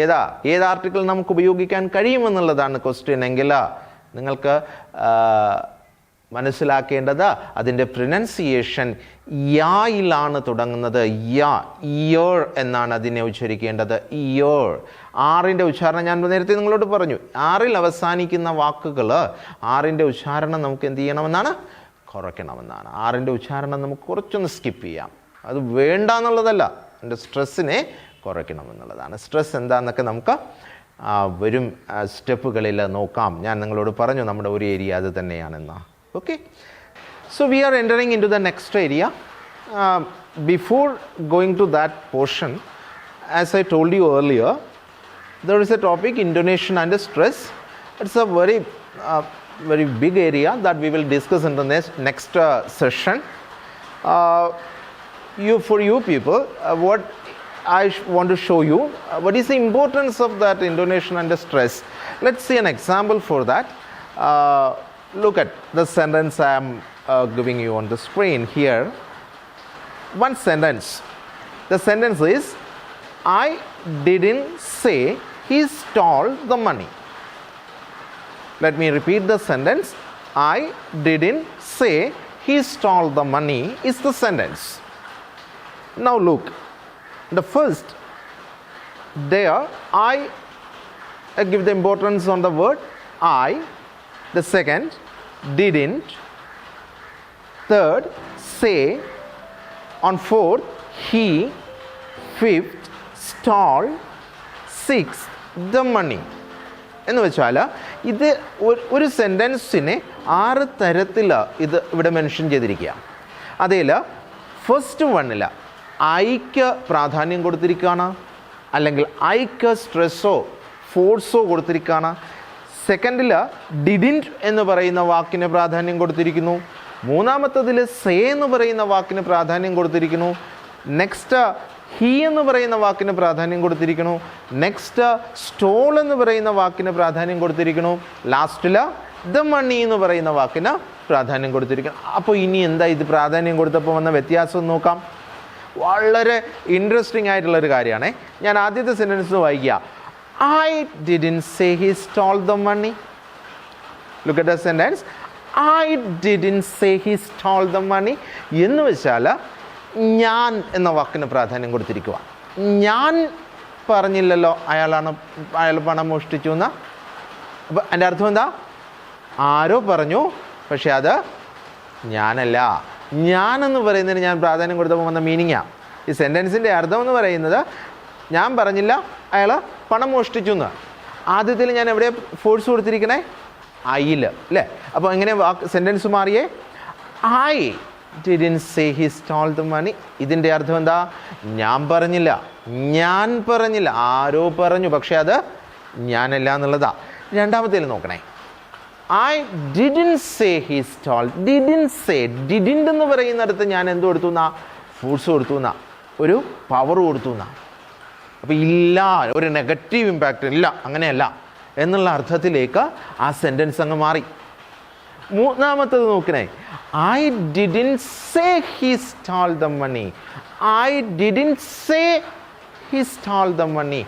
ഏത് ആർട്ടിക്കിൾ നമുക്ക് ഉപയോഗിക്കാൻ കഴിയുമെന്നുള്ളതാണ് ക്വസ്റ്റ്യൻ. എങ്കിൽ നിങ്ങൾക്ക് മനസ്സിലാക്കേണ്ടത് അതിൻ്റെ പ്രൊനൗൺസിയേഷൻ യായിലാണ് തുടങ്ങുന്നത്. ഇയർ എന്നാണ് അതിനെ ഉച്ചരിക്കേണ്ടത്. ഇയർ. ആറിൻ്റെ ഉച്ചാരണം ഞാൻ നേരത്തെ നിങ്ങളോട് പറഞ്ഞു. ആറിൽ അവസാനിക്കുന്ന വാക്കുകൾ, ആറിൻ്റെ ഉച്ചാരണം നമുക്ക് എന്ത് ചെയ്യണമെന്നാണ്? കുറയ്ക്കണമെന്നാണ്. ആറിൻ്റെ ഉച്ചാരണം നമുക്ക് കുറച്ചൊന്ന് സ്കിപ്പ് ചെയ്യാം. അത് വേണ്ട എന്നുള്ളതല്ല, അതിൻ്റെ സ്ട്രെസ്സിനെ കുറയ്ക്കണമെന്നുള്ളതാണ്. സ്ട്രെസ് എന്താണെന്നൊക്കെ നമുക്ക് വരും സ്റ്റെപ്പുകളിൽ നോക്കാം. ഞാൻ നിങ്ങളോട് പറഞ്ഞു നമ്മുടെ ഒരു ഏരിയ അത് തന്നെയാണെന്ന്. Okay. So we are entering in to the next area. Before going to that portion, as I told you earlier, there is a topic, intonation and stress. It's a very big area that we will discuss in the next session. For you people, what I want to show you, what is the importance of that intonation and the stress. Let's see an example for that. Look at the sentence I am giving you on the screen here. One sentence. The sentence is, I didn't say he stole the money. Let me repeat the sentence. I didn't say he stole the money is the sentence. Now look. The first, there, I give the importance on the word I. The second, didn't. Third, say. On fourth, he. Fifth, stole. Sixth, the money. എന്ന് വെച്ചാൽ ഇത് ഒരു സെൻറ്റൻസിനെ 6 തരത്തിൽ ഇത് ഇവിടെ mention ചെയ്തിരിക്കുക. അതിൽ first വണ്ണിൽ ഐക്ക് പ്രാധാന്യം കൊടുത്തിരിക്കുകയാണ്, അല്ലെങ്കിൽ ഐക്ക് സ്ട്രെസ്സോ ഫോഴ്സോ കൊടുത്തിരിക്കുകയാണ്. സെക്കൻഡിൽ ഡിഡിൻറ്റ് എന്ന് പറയുന്ന വാക്കിന് പ്രാധാന്യം കൊടുത്തിരിക്കുന്നു. മൂന്നാമത്തതിൽ സേ എന്ന് പറയുന്ന വാക്കിന് പ്രാധാന്യം കൊടുത്തിരിക്കുന്നു. നെക്സ്റ്റ് ഹീ എന്ന് പറയുന്ന വാക്കിന് പ്രാധാന്യം കൊടുത്തിരിക്കുന്നു. നെക്സ്റ്റ് സ്റ്റോൾ എന്ന് പറയുന്ന വാക്കിന് പ്രാധാന്യം കൊടുത്തിരിക്കുന്നു. ലാസ്റ്റിൽ ദ മണി എന്ന് പറയുന്ന വാക്കിന് പ്രാധാന്യം കൊടുത്തിരിക്കുന്നു. അപ്പോൾ ഇനി എന്താ ഇത് പ്രാധാന്യം കൊടുത്തപ്പോൾ വന്ന വ്യത്യാസം നോക്കാം. വളരെ ഇൻട്രസ്റ്റിംഗ് ആയിട്ടുള്ളൊരു കാര്യമാണ്. ഞാൻ ആദ്യത്തെ സെൻറ്റൻസ് വായിക്കുക. I didn't say he stole the money. Look at the sentence. I didn't say he stole the money. എന്ന് വെച്ചാൽ ഞാൻ എന്ന വാക്കിന് പ്രാധാന്യം കൊടുത്തിരിക്കുക. ഞാൻ പറഞ്ഞില്ലല്ലോ അയാൾ പണം മോഷ്ടിച്ചു എന്ന്. അപ്പം എൻ്റെ അർത്ഥം എന്താ? ആരോ പറഞ്ഞു, പക്ഷെ അത് ഞാനല്ല. ഞാനെന്ന് പറയുന്നതിന് ഞാൻ പ്രാധാന്യം കൊടുത്തപ്പോൾ വന്ന മീനിങ്ങാണ്. ഈ സെൻറ്റൻസിൻ്റെ അർത്ഥം എന്ന് പറയുന്നത് ഞാൻ പറഞ്ഞില്ല അയാൾ പണം മോഷ്ടിച്ചു എന്ന്. ആദ്യത്തിൽ ഞാൻ എവിടെ ഫോഴ്സ് കൊടുത്തിരിക്കണേ? ഐയിൽ അല്ലേ? അപ്പോൾ എങ്ങനെ സെൻറ്റൻസ് മാറിയേ? I didn't say he stole the money. ഇതിൻ്റെ അർത്ഥം എന്താ? ഞാൻ പറഞ്ഞില്ല, ഞാൻ പറഞ്ഞില്ല, ആരോ പറഞ്ഞു, പക്ഷെ അത് ഞാനല്ല എന്നുള്ളതാ. രണ്ടാമത്തേൽ നോക്കണേ. I didn't say he stall. Didn't say, didn't എന്ന് പറയുന്നിടത്ത് ഞാൻ എന്ത് കൊടുത്തു എന്നാ? ഫോഴ്സ് കൊടുത്തു എന്നാ, ഒരു പവർ കൊടുത്തു എന്നാ. അപ്പോൾ ഇല്ല, ഒരു നെഗറ്റീവ് ഇമ്പാക്റ്റ് ഇല്ല, അങ്ങനെയല്ല എന്നുള്ള അർത്ഥത്തിലേക്ക് ആ സെൻറ്റൻസ് അങ്ങ് മാറി. മൂന്നാമത്തത് നോക്കണേ. I didn't say he stole the money. I didn't say he stole the money.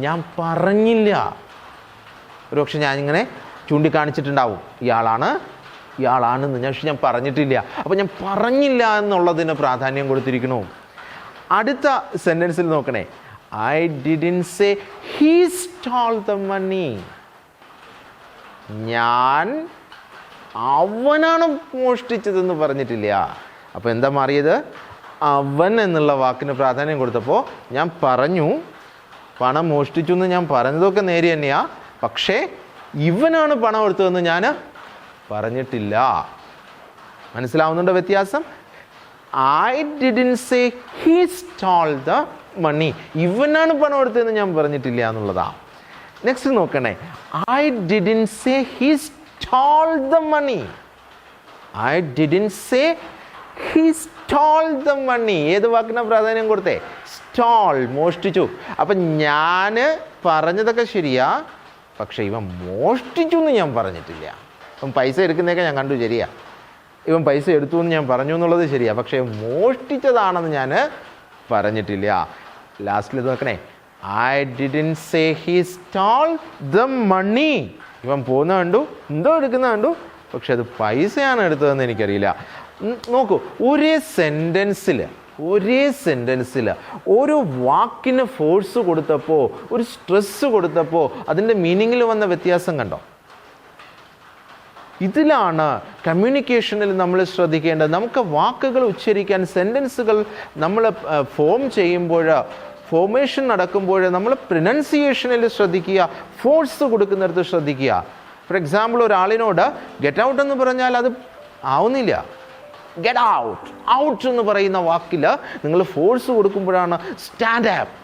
ഞാൻ പറഞ്ഞില്ല. ഒരുപക്ഷെ ഞാനിങ്ങനെ ചൂണ്ടിക്കാണിച്ചിട്ടുണ്ടാവും, ഇയാളാണെന്ന്. പക്ഷെ ഞാൻ പറഞ്ഞിട്ടില്ല. അപ്പോൾ ഞാൻ പറഞ്ഞില്ല എന്നുള്ളതിന് പ്രാധാന്യം കൊടുത്തിരിക്കണു. അടുത്ത സെൻറ്റൻസിൽ നോക്കണേ. I didn't say he stole the money. ഞാൻ അവനാണ് മോഷ്ടിച്ചതെന്ന് പറഞ്ഞിട്ടില്ല. അപ്പോൾ എന്താ മാറിയത്? അവൻ എന്നുള്ള വാക്കിന് പ്രാധാന്യം കൊടുത്തപ്പോൾ ഞാൻ പറഞ്ഞു പണം മോഷ്ടിച്ചു എന്ന്. ഞാൻ പറഞ്ഞതൊക്കെ നേരെ തന്നെയാണ്, പക്ഷേ ഇവനാണ് പണം എടുത്തതെന്ന് ഞാൻ പറഞ്ഞിട്ടില്ല. മനസ്സിലാവുന്നുണ്ടോ വ്യത്യാസം? I didn't say he stole the money. ഇവനാണ് പണം എടുത്തതെന്ന് ഞാൻ പറഞ്ഞിട്ടില്ല എന്നുള്ളതാ. നെക്സ്റ്റ് നോക്കണേ. I didn't say he stole the money. I didn't say he stole the money. ഏത് വാക്കിനാ പ്രാധാന്യം കൊടുത്തേ? സ്റ്റോൾ, മോഷ്ടിച്ചു. അപ്പം ഞാൻ പറഞ്ഞതൊക്കെ ശരിയാ, പക്ഷെ ഇവൻ മോഷ്ടിച്ചു എന്ന് ഞാൻ പറഞ്ഞിട്ടില്ല. ഇവൻ പൈസ എടുക്കുന്നതൊക്കെ ഞാൻ കണ്ടു, ശരിയാ. ഇവൻ പൈസ എടുത്തു എന്ന് ഞാൻ പറഞ്ഞു എന്നുള്ളത് ശരിയാ, പക്ഷേ മോഷ്ടിച്ചതാണെന്ന് ഞാൻ പറഞ്ഞിട്ടില്ല. ലാസ്റ്റിൽ ഇത് നോക്കണേ. I didn't say he stole the money. ഇവൻ പോകുന്ന കണ്ടു, എന്തോ എടുക്കുന്ന കണ്ടു, പക്ഷെ അത് പൈസയാണ് എടുത്തതെന്ന് എനിക്കറിയില്ല. നോക്കൂ, ഒരേ സെൻറ്റൻസിൽ ഒരു വാക്കിന് ഫോഴ്സ് കൊടുത്തപ്പോൾ, ഒരു സ്ട്രെസ് കൊടുത്തപ്പോൾ അതിൻ്റെ മീനിങ്ങിൽ വന്ന വ്യത്യാസം കണ്ടോ? ഇതിലാണ് കമ്മ്യൂണിക്കേഷനിൽ നമ്മൾ ശ്രദ്ധിക്കേണ്ടത്. നമുക്ക് വാക്കുകൾ ഉച്ചരിക്കാൻ, സെൻറ്റൻസുകൾ നമ്മൾ ഫോർമേഷൻ നടക്കുമ്പോൾ നമ്മൾ പ്രൊനൗൺസിയേഷനിൽ ശ്രദ്ധിക്കുക, ഫോഴ്സ് കൊടുക്കുന്നിടത്ത് ശ്രദ്ധിക്കുക. ഫോർ എക്സാമ്പിൾ, ഒരാളിനോട് ഗെറ്റ് ഔട്ട് എന്ന് പറഞ്ഞാൽ അത് ആവുന്നില്ല. ഗെറ്റ് ഔട്ട് എന്ന് പറയുന്ന വാക്കിൽ നിങ്ങൾ ഫോഴ്സ് കൊടുക്കുമ്പോഴാണ് സ്റ്റാൻഡ് അപ്പ്.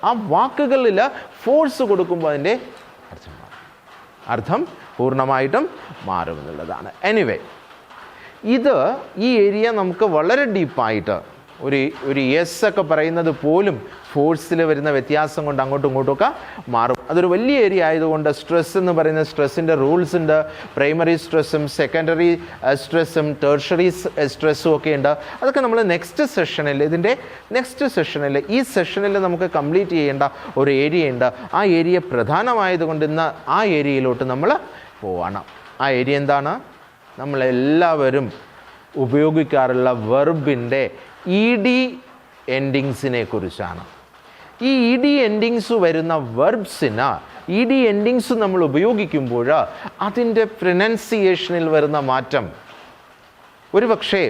ആ വാക്കുകളിൽ ഫോഴ്സ് കൊടുക്കുമ്പോൾ അതിൻ്റെ അർത്ഥം പൂർണ്ണമായിട്ടും മാറുമെന്നുള്ളതാണ്. എനിവേ, ഈ ഏരിയ നമുക്ക് വളരെ ഡീപ്പായിട്ട് ഒരു യെസ് ഒക്കെ പറയുന്നത് പോലും ഫോഴ്സിൽ വരുന്ന വ്യത്യാസം കൊണ്ട് അങ്ങോട്ടും ഇങ്ങോട്ടുമൊക്കെ മാറും. അതൊരു വലിയ ഏരിയ ആയതുകൊണ്ട് സ്ട്രെസ് എന്ന് പറയുന്ന സ്ട്രെസ്സിൻ്റെ റൂൾസ് ഉണ്ട്. പ്രൈമറി സ്ട്രെസ്സും സെക്കൻഡറി സ്ട്രെസ്സും ടെർഷറി സ്ട്രെസ്സും ഒക്കെ ഉണ്ട്. അതൊക്കെ നമ്മൾ നെക്സ്റ്റ് സെഷനിൽ ഈ സെഷനിൽ നമുക്ക് കംപ്ലീറ്റ് ചെയ്യേണ്ട ഒരു ഏരിയ ഉണ്ട്. ആ ഏരിയ പ്രധാനമായതുകൊണ്ട് ഇന്ന് ആ ഏരിയയിലോട്ട് നമ്മൾ പോവാണ്. ആ ഏരിയ എന്താണ്? നമ്മളെല്ലാവരും ഉപയോഗിക്കാറുള്ള വെർബിൻ്റെ ED എൻഡിങ്സിനെ കുറിച്ചാണ്. ഈ ED എൻഡിങ്സ് വരുന്ന വെർബ്സിന്, ED എൻഡിങ്സ് നമ്മൾ ഉപയോഗിക്കുമ്പോൾ അതിൻ്റെ പ്രൊനൗൺസിയേഷനിൽ വരുന്ന മാറ്റം, ഒരുപക്ഷെ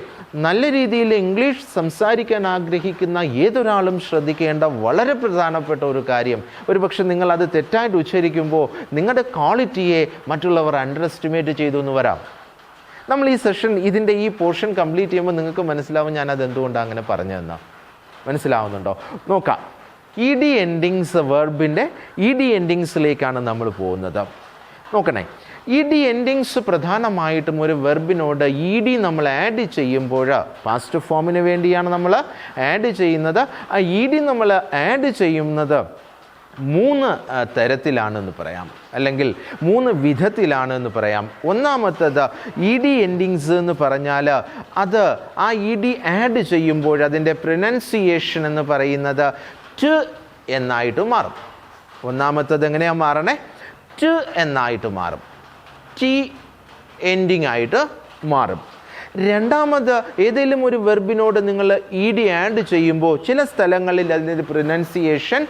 നല്ല രീതിയിൽ ഇംഗ്ലീഷ് സംസാരിക്കാൻ ആഗ്രഹിക്കുന്ന ഏതൊരാളും ശ്രദ്ധിക്കേണ്ട വളരെ പ്രധാനപ്പെട്ട ഒരു കാര്യം. ഒരുപക്ഷെ നിങ്ങളത് തെറ്റായിട്ട് ഉച്ചരിക്കുമ്പോൾ നിങ്ങളുടെ ക്വാളിറ്റിയെ മറ്റുള്ളവർ അണ്ടർ എസ്റ്റിമേറ്റ് ചെയ്തു എന്ന് വരാം. നമ്മൾ ഇതിൻ്റെ ഈ പോർഷൻ കംപ്ലീറ്റ് ചെയ്യുമ്പോൾ നിങ്ങൾക്ക് മനസ്സിലാവും ഞാനത് എന്തുകൊണ്ടാണ് അങ്ങനെ പറഞ്ഞതെന്ന്. മനസ്സിലാവുന്നുണ്ടോ? നോക്കാം. ED എൻഡിങ്സ്, വെർബിൻ്റെ ED എൻഡിങ്സിലേക്കാണ് നമ്മൾ പോകുന്നത്. നോക്കണേ. ED എൻഡിങ്സ് പ്രധാനമായിട്ടും ഒരു വെർബിനോട് ED നമ്മൾ ആഡ് ചെയ്യുമ്പോൾ, പാസ്റ്റ് ഫോമിന് വേണ്ടിയാണ് നമ്മൾ ആഡ് ചെയ്യുന്നത്. ആ ED നമ്മൾ ആഡ് ചെയ്യുന്നത് മൂന്ന് തരത്തിലാണെന്ന് പറയാം, അല്ലെങ്കിൽ മൂന്ന് വിധത്തിലാണെന്ന് പറയാം. ഒന്നാമത്തത് ഇ ഡി എൻഡിങ്സ് എന്ന് പറഞ്ഞാൽ അത് ആ ഇ ഡി ആഡ് ചെയ്യുമ്പോൾ അതിൻ്റെ പ്രൊനൗൺസിയേഷൻ എന്ന് പറയുന്നത് ട് എന്നായിട്ട് മാറും. ഒന്നാമത്തത് എങ്ങനെയാണ് മാറണേ? ട് എന്നായിട്ട് മാറും, ടി എൻഡിങ് ആയിട്ട് മാറും. രണ്ടാമത് ഏതെങ്കിലും ഒരു വെർബിനോട് നിങ്ങൾ ഇ ഡി ആഡ് ചെയ്യുമ്പോൾ ചില സ്ഥലങ്ങളിൽ അതിൻ്റെ പ്രൊനൗൺസിയേഷൻ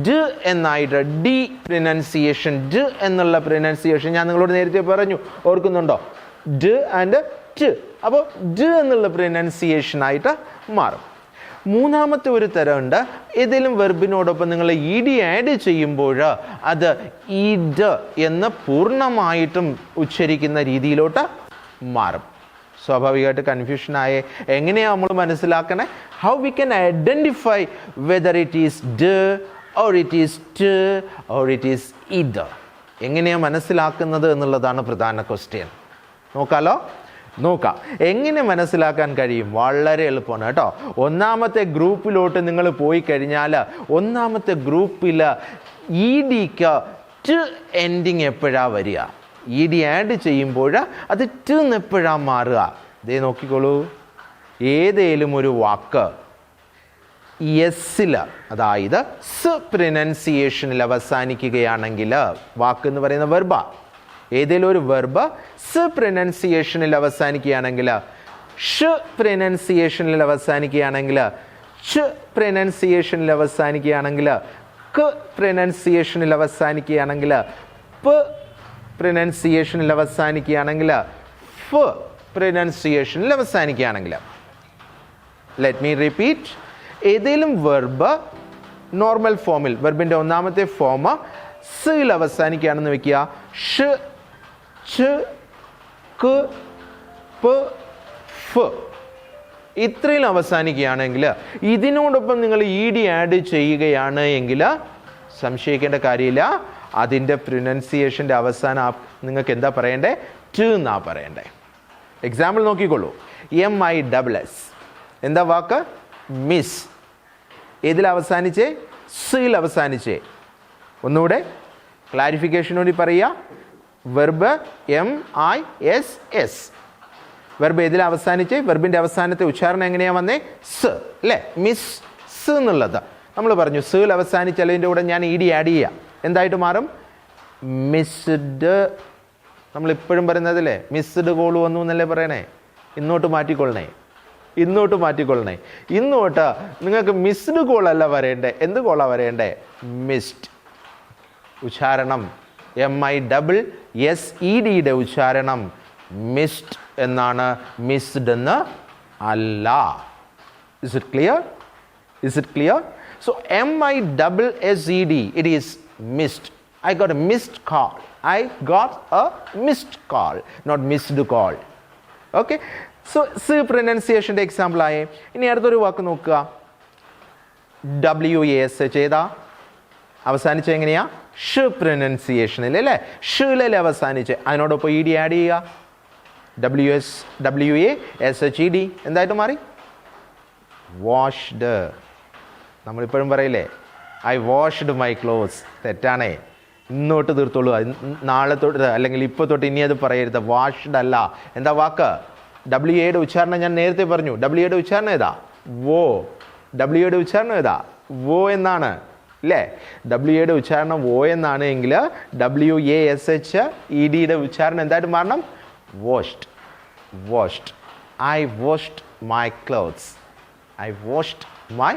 ഡ എന്നായിട്ട്, ഡി പ്രൊനൗൺസിയേഷൻ, ഡ എന്നുള്ള പ്രൊനൗൺസിയേഷൻ ഞാൻ നിങ്ങളോട് നേരത്തെ പറഞ്ഞു, ഓർക്കുന്നുണ്ടോ? ഡ ആൻഡ് ട്. അപ്പോൾ ഡ എന്നുള്ള പ്രൊനൗൺസിയേഷൻ ആയിട്ട് മാറും. മൂന്നാമത്തെ ഒരു തരമുണ്ട്, ഏതെങ്കിലും വെർബിനോടൊപ്പം നിങ്ങൾ ഇ ഡി ആഡ് ചെയ്യുമ്പോൾ അത് ഈഡ് എന്ന് പൂർണ്ണമായിട്ടും ഉച്ചരിക്കുന്ന രീതിയിലോട്ട് മാറും. സ്വാഭാവികമായിട്ട് കൺഫ്യൂഷനായേ. എങ്ങനെയാണ് നമ്മൾ മനസ്സിലാക്കണേ? How we can identify whether it is d or it is t or it is ed? എങ്ങനെയാണ് മനസ്സിലാക്കുന്നത് എന്നുള്ളതാണ് പ്രധാന ക്വസ്റ്റ്യൻ. നോക്കാലോ? നോക്കാം. എങ്ങനെ മനസ്സിലാക്കാൻ കഴിയും? വളരെ എളുപ്പമാണ് കേട്ടോ. ഒന്നാമത്തെ ഗ്രൂപ്പിലോട്ട് നിങ്ങൾ പോയി കഴിഞ്ഞാൽ ഒന്നാമത്തെ ഗ്രൂപ്പിൽ ഇ ഡിക്ക് ട് എൻഡിങ് എപ്പോഴാണ് വരിക? ഇ ഡി ആഡ് ചെയ്യുമ്പോൾ അത് ട് എന്ന് എപ്പോഴാണ് മാറുക? ഇതേ നോക്കിക്കോളൂ. ഏതേലും ഒരു വാക്ക് എസ്സിൽ, അതായത് സ് പ്രൊനൗൺസിയേഷനിൽ അവസാനിക്കുകയാണെങ്കിൽ, വാക്ക് എന്ന് പറയുന്ന വെർബ, ഏതെങ്കിലും ഒരു വെർബ് സ് പ്രൊനൗൺസിയേഷനിൽ അവസാനിക്കുകയാണെങ്കിൽ, ഷ് പ്രൊനൗൺസിയേഷനിൽ അവസാനിക്കുകയാണെങ്കിൽ, ച് പ്രൊനൗൺസിയേഷനിൽ അവസാനിക്കുകയാണെങ്കിൽ, ക പ്രൊനൗൺസിയേഷനിൽ അവസാനിക്കുകയാണെങ്കിൽ, പ പ്രൊനൗൺസിയേഷനിൽ അവസാനിക്കുകയാണെങ്കിൽ, ഫ് പ്രൊനൗൺസിയേഷനിൽ അവസാനിക്കുകയാണെങ്കിൽ. Let me repeat. ഏതെങ്കിലും വെർബ് നോർമൽ ഫോമിൽ, വെർബിൻ്റെ ഒന്നാമത്തെ ഫോം സിൽ അവസാനിക്കുകയാണെന്ന് വെക്കുക. ഷ്, ഛ്, ക്, പ്, ഫ് ഇത്രയിൽ അവസാനിക്കുകയാണെങ്കിൽ, ഇതിനോടൊപ്പം നിങ്ങൾ ഇ ഡി ആഡ് ചെയ്യുകയാണ് എങ്കിൽ സംശയിക്കേണ്ട കാര്യമില്ല, അതിൻ്റെ പ്രൊനൗൺസിയേഷൻ്റെ അവസാനം നിങ്ങൾക്ക് എന്താ പറയണ്ടേ? ട് എന്നാ പറയണ്ടേ. എക്സാമ്പിൾ നോക്കിക്കോളൂ. MISS എന്താ വാക്ക്? മിസ്. ഏതിൽ അവസാനിച്ചേ? സിൽ അവസാനിച്ചേ. ഒന്നുകൂടെ ക്ലാരിഫിക്കേഷൻ വേണ്ടി പറയുക. Verb MISS. വെർബ് ഏതിൽ അവസാനിച്ചേ? വെർബിൻ്റെ അവസാനത്തെ ഉച്ചാരണം എങ്ങനെയാണ് വന്നേ? സ് അല്ലേ? മിസ് സ് എന്നുള്ളത് നമ്മൾ പറഞ്ഞു. സിൽ അവസാനിച്ചതിൻ്റെ കൂടെ ഞാൻ ഇ ഡി ആഡ് ചെയ്യുക, എന്തായിട്ട് മാറും? മിസ്ഡ്. നമ്മളിപ്പോഴും പറയുന്നതല്ലേ, മിസ്ഡ് കോൾ വന്നു എന്നല്ലേ പറയണേ. ഇന്നോട്ട് മാറ്റിക്കൊള്ളണേ, ഇന്നോട്ട് മാറ്റിക്കൊള്ളണേ. ഇന്നോട്ട് നിങ്ങൾക്ക് മിസ്ഡ് കോൾ അല്ല വരേണ്ടേ. എന്ത് കോളാണ് വരേണ്ടേ? മിസ്ഡ്. ഉച്ചാരണം MISSED ഉച്ചാരണം മിസ്ഡ് എന്നാണ്, മിസ്ഡ് എന്ന് അല്ല. Is it clear? Is it clear? So MISSED, it is missed. I got a missed call. I got a missed call, not missed call. Okay? So C pronunciationൻ്റെ example ആയേ. ഇനി അടുത്തൊരു വാക്ക് നോക്കുക. WASH ഏതാ? അവസാനിച്ച എങ്ങനെയാ? ഷ് പ്രൊനൗൺസിയേഷനിൽ അല്ലേ? ഷിലല്ലേ അവസാനിച്ച്. അതിനോടൊപ്പം ഇ ഡി ആഡ് ചെയ്യുക. WASHED എന്തായിട്ട് മാറി? വാഷ്ഡ്. നമ്മളിപ്പോഴും പറയില്ലേ, ഐ വാഷ്ഡ് മൈ ക്ലോത്ത്സ്. തെറ്റാണേ. ഇന്നോട്ട് തീർത്തോളൂ. നാളെ തൊട്ട് അല്ലെങ്കിൽ ഇപ്പോൾ തൊട്ട് ഇനി അത് പറയരുത്. വാഷ്ഡ് അല്ല. എന്താ വാക്ക്? WAയുടെ ഉച്ചാരണം ഞാൻ നേരത്തെ പറഞ്ഞു. WAയുടെ ഉച്ചാരണം ഏതാ? വോ. WAയുടെ ഉച്ചാരണം ഏതാ? വോ എന്നാണ് അല്ലേ? WAയുടെ ഉച്ചാരണം വോ എന്നാണ് എങ്കിൽ WASHEDയുടെ ഉച്ചാരണം എന്തായിട്ട് മാറണം? Washed. Washed. I washed my clothes. I washed my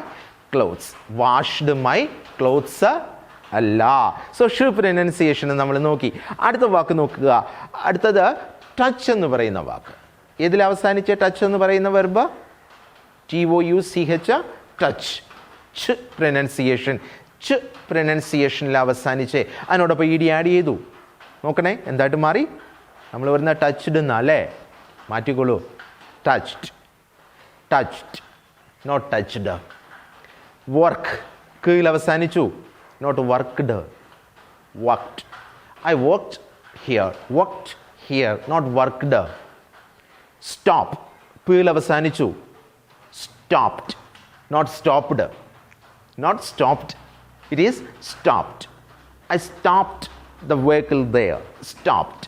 clothes. Washed my clothes അല്ല. സോ ഷ് പ്രൊനൗൺസിയേഷൻ നമ്മൾ നോക്കി. അടുത്ത വാക്ക് നോക്കുക. അടുത്തത് ടച്ച് എന്ന് പറയുന്ന വാക്ക്. ഏതിൽ അവസാനിച്ച ടച്ച് എന്ന് പറയുന്ന വെർബ്? TOUCH, touch. ഛ് പ്രൊനൗൺസിയേഷൻ. ഛ് പ്രൊനൗൺസിയേഷനിൽ അവസാനിച്ച് അതിനോടൊപ്പം ഇ ഡി ആഡ് ചെയ്തു. നോക്കണേ എന്തായിട്ട് മാറി? നമ്മൾ വരുന്ന ടച്ച്ഡ് എന്നാ അല്ലേ? മാറ്റിക്കോളൂ. Touched. Touched, not touched. Work. കീഴിൽ അവസാനിച്ചു. Not worked. Worked. I worked here. Worked here, not worked. Stop. കീഴിൽ അവസാനിച്ചു. Stopped, not stopped. Not stopped. It is stopped. I stopped the vehicle there. Stopped.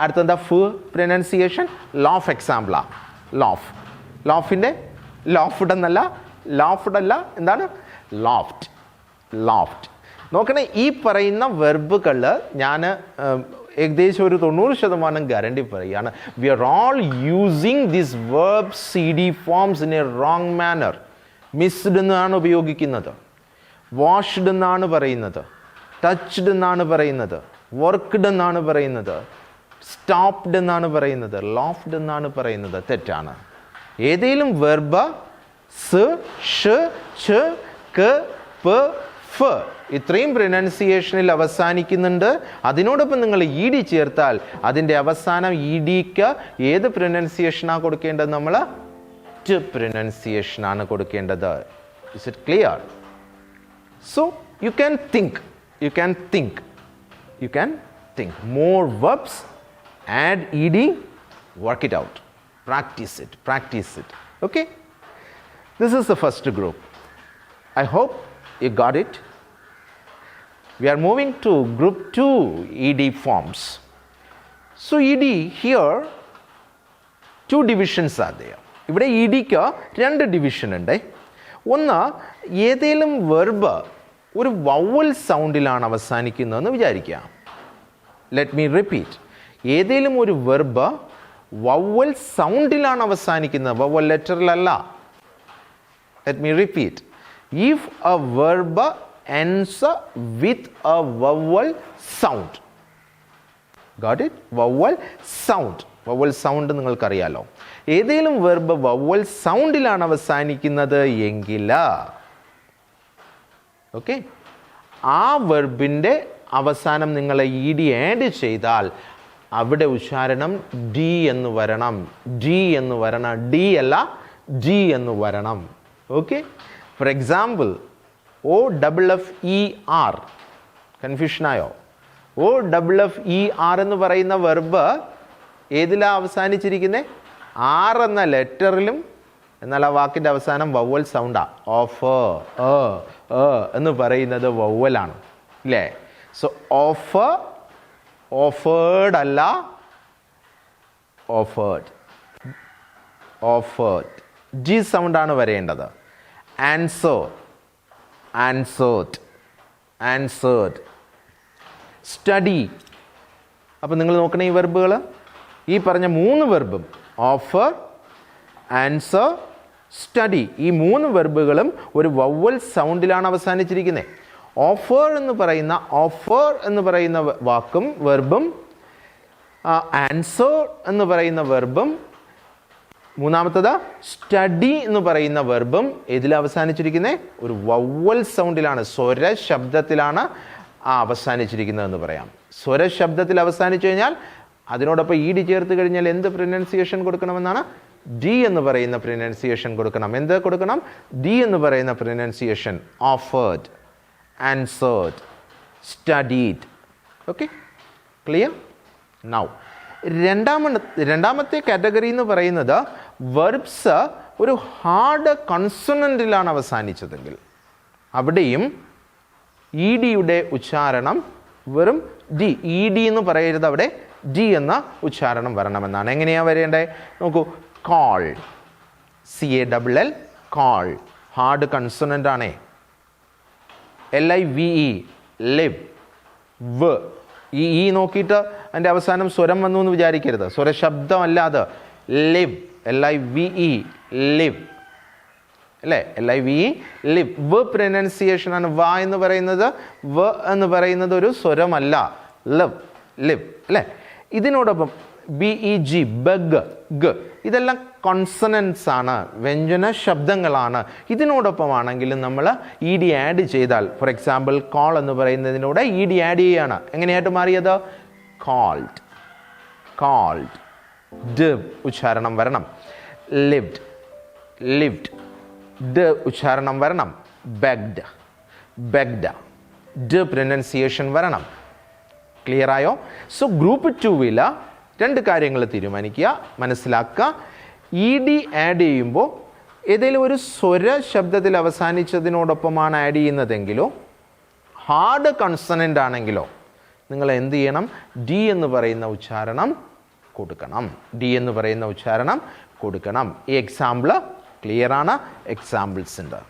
അടുത്തെന്താ ഫ് pronunciation loaf എക്സാമ്പിളാ. ലോഫിൻ്റെ loafed എന്നല്ല, loafed അല്ല, എന്താണ് ലോഫ്റ്റ്. നോക്കണേ, ഈ പറയുന്ന വെർബുകൾ ഞാൻ ഏകദേശം ഒരു 90% ഗ്യാരണ്ടി പറയുകയാണ്. We are all using this verb CD forms in a wrong manner. Missed എന്നാണ് ഉപയോഗിക്കുന്നത്, വാഷ്ഡ് എന്നാണ് പറയുന്നത്, ടച്ച്ഡ് എന്നാണ് പറയുന്നത്, വർക്ക്ഡ് എന്നാണ് പറയുന്നത്, സ്റ്റോപ്ഡ് എന്നാണ് പറയുന്നത്, ലോഫ്ഡ് എന്നാണ് പറയുന്നത്. തെറ്റാണ്. ഏതെങ്കിലും വെർബ് സ്, ഷ്, ഛ്, ക, പ, ഫ് ഇത്രയും പ്രൊനൗൺസിയേഷനിൽ അവസാനിക്കുന്നുണ്ട്. അതിനോടൊപ്പം നിങ്ങൾ ഇ ഡി ചേർത്താൽ അതിൻ്റെ അവസാനം ഇ ഡിക്ക് ഏത് പ്രൊനൗൺസിയേഷനാണ് കൊടുക്കേണ്ടത്? നമ്മൾ ട് പ്രൊനൗൺസിയേഷനാണ് കൊടുക്കേണ്ടത്. Is it clear? So you can think more verbs, add ed, work it out, practice it. Okay, this is the first group. I hope you got it. We are moving to group 2 ed forms. So ed here 2 divisions are there. ഇവിടെ ഇഡിക്ക് 2 division ഉണ്ട്. ഒന്ന്, ഏതെങ്കിലും verb ഒരു vowel സൗണ്ടിലാണ് അവസാനിക്കുന്നതെന്ന് വിചാരിക്കുക. Let me repeat. ഏതെങ്കിലും ഒരു വെർബ് വവൽ സൗണ്ടിലാണ് അവസാനിക്കുന്നത്, വവൽ ലെറ്ററിലല്ല. Let me repeat. If a verb ends with a vowel sound. Got it? Vowel sound നിങ്ങൾക്കറിയാലോ. ഏതെങ്കിലും വെർബ് വവൽ സൗണ്ടിലാണ് അവസാനിക്കുന്നത് എങ്കിൽ ഓക്കെ, ആ വെർബിൻ്റെ അവസാനം നിങ്ങൾ ഇ ഡി ആഡ് ചെയ്താൽ അവിടെ ഉച്ചാരണം ഡി എന്ന് വരണം. ഡി അല്ല, ജി എന്ന് വരണം. Okay, for example OFFER. കൺഫ്യൂഷനായോ? OFFER എന്ന് പറയുന്ന വെർബ് ഏതിലാണ് അവസാനിച്ചിരിക്കുന്നത്? ആർ എന്ന ലെറ്ററിലും, എന്നാൽ ആ വാക്കിൻ്റെ അവസാനം വവൽ സൗണ്ടാ. ഓഫർ എന്ന് പറയുന്നത് വവലാണ് ഇല്ലേ? സോ ഓഫേർഡ് അല്ല, ഓഫേർഡ്. ജി സൗണ്ടാണ് വരേണ്ടത്. answered, study. അപ്പോൾ നിങ്ങൾ നോക്കണേ, ഈ വെർബുകൾ, ഈ പറഞ്ഞ 3 വെർബും ഓഫർ, ആൻസർ, സ്റ്റഡി, ഈ 3 വെർബുകളും ഒരു വവൽ സൗണ്ടിലാണ് അവസാനിച്ചിരിക്കുന്നത്. ഓഫർ എന്ന് പറയുന്ന വാക്കും വെർബും, ആൻസർ എന്ന് പറയുന്ന വെർബും, മൂന്നാമത്തത് സ്റ്റഡി എന്ന് പറയുന്ന വെർബും ഇതിൽ അവസാനിച്ചിരിക്കുന്നത് ഒരു വവൽ സൗണ്ടിലാണ്, സ്വര ശബ്ദത്തിലാണ് അവസാനിച്ചിരിക്കുന്നതെന്ന് പറയാം. സ്വര ശബ്ദത്തിൽ അവസാനിച്ചു കഴിഞ്ഞാൽ അതിനോടൊപ്പം ഇ ഡി ചേർത്ത് കഴിഞ്ഞാൽ എന്ത് പ്രൊനൗൺസിയേഷൻ കൊടുക്കണമെന്നാണ്? ഡി എന്ന് പറയുന്ന പ്രൊനൗൺസിയേഷൻ കൊടുക്കണം. എന്ത് കൊടുക്കണം? ഡി എന്ന് പറയുന്ന pronunciation. Offered, answered, studied. Okay, clear? Now രണ്ടാമത്തെ കാറ്റഗറി എന്ന് പറയുന്നത് വെർബ്സ് ഒരു ഹാർഡ് കൺസണന്റിലാണ് അവസാനിച്ചതെങ്കിൽ അവിടെയും ഇ ഡിയുടെ ഉച്ചാരണം വെറും ഡി. ഇ ഡി എന്ന് പറയരുത്, അവിടെ ഡി എന്ന ഉച്ചാരണം വരണമെന്നാണ്. എങ്ങനെയാണ് വരേണ്ടത്? നോക്കൂ. Call, CALL, call hard consonant ആണേ. LIVE, live. വ്, ഈ നോക്കിയിട്ട് അതിൻ്റെ അവസാനം സ്വരം വന്നു എന്ന് വിചാരിക്കരുത്, സ്വരശബ്ദമല്ല അത്. ലിവ്, LIVE, ലിവ് അല്ലേ? LIVE, live. വ് പ്രൊനൗൺസിയേഷൻ ആണ്. വ എന്ന് പറയുന്നത് ഒരു സ്വരമല്ല. ലിവ് അല്ലേ? ഇതിനോടൊപ്പം BEG, ബഗ്, ഗ, ഇതെല്ലാം കോൺസണൻസ് ആണ്, വ്യഞ്ജന ശബ്ദങ്ങളാണ്. ഇതിനോടൊപ്പമാണെങ്കിലും നമ്മൾ ഇ ഡി ആഡ് ചെയ്താൽ, ഫോർ എക്സാമ്പിൾ കോൾ എന്ന് പറയുന്നതിനൂടെ ഇ ഡി ആഡ് ചെയ്യുകയാണ്. എങ്ങനെയായിട്ട് മാറിയത്? കോൾഡ്. ഡ ഉച്ചാരണം വരണം. ലിവ്ഡ്, ഡ ഉച്ചാരണം വരണം. ബെഗ്ഡ്, ഡ പ്രൊനൗൺസിയേഷൻ വരണം. ക്ലിയർ ആയോ? സോ ഗ്രൂപ്പ് 2 2 കാര്യങ്ങൾ തീരുമാനിക്കുക, മനസ്സിലാക്കുക. ഇ ഡി ആഡ് ചെയ്യുമ്പോൾ ഏതെങ്കിലും ഒരു സ്വര ശബ്ദത്തിൽ അവസാനിച്ചതിനോടൊപ്പമാണ് ആഡ് ചെയ്യുന്നതെങ്കിലോ ഹാർഡ് കൺസണൻ്റ് ആണെങ്കിലോ നിങ്ങൾ എന്ത് ചെയ്യണം? ഡി എന്ന് പറയുന്ന ഉച്ചാരണം കൊടുക്കണം. ഡി എന്ന് പറയുന്ന ഉച്ചാരണം കൊടുക്കണം. ഈ എക്സാമ്പിൾ ക്ലിയർ ആണ്, എക്സാമ്പിൾസ് ഉണ്ട്.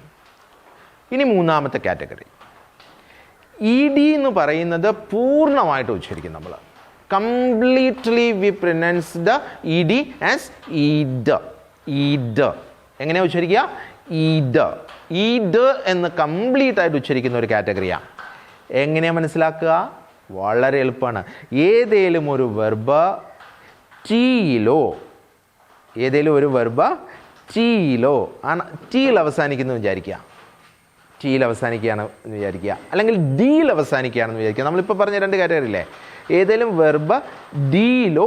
ഇനി മൂന്നാമത്തെ കാറ്റഗറി, ഇ ഡി എന്ന് പറയുന്നത് പൂർണ്ണമായിട്ട് ഉച്ചരിക്കും. നമ്മൾ completely we pronounced E D as ed. Ed എങ്ങനെയാണ് ഉച്ചരിക്കുക? ഈഡ്. ഈഡ് എന്ന് കംപ്ലീറ്റ് ആയിട്ട് ഉച്ചരിക്കുന്ന ഒരു കാറ്റഗറിയാണ്. എങ്ങനെയാണ് മനസ്സിലാക്കുക? വളരെ എളുപ്പമാണ്. ഏതേലും ഒരു വെർബ് ടീയിലോ, ഏതേലും ഒരു വെർബ് ടീയിലോ ആണ്, ടീയിൽ അവസാനിക്കുന്നു വിചാരിക്കുക, ടീയിൽ അവസാനിക്കുകയാണ് എന്ന് വിചാരിക്കുക, അല്ലെങ്കിൽ ഡിയിൽ അവസാനിക്കുകയാണെന്ന് വിചാരിക്കുക. നമ്മളിപ്പോൾ പറഞ്ഞ രണ്ട് കാറ്റഗറി ഇല്ലേ? ഏതെങ്കിലും വെർബ് ഡിയിലോ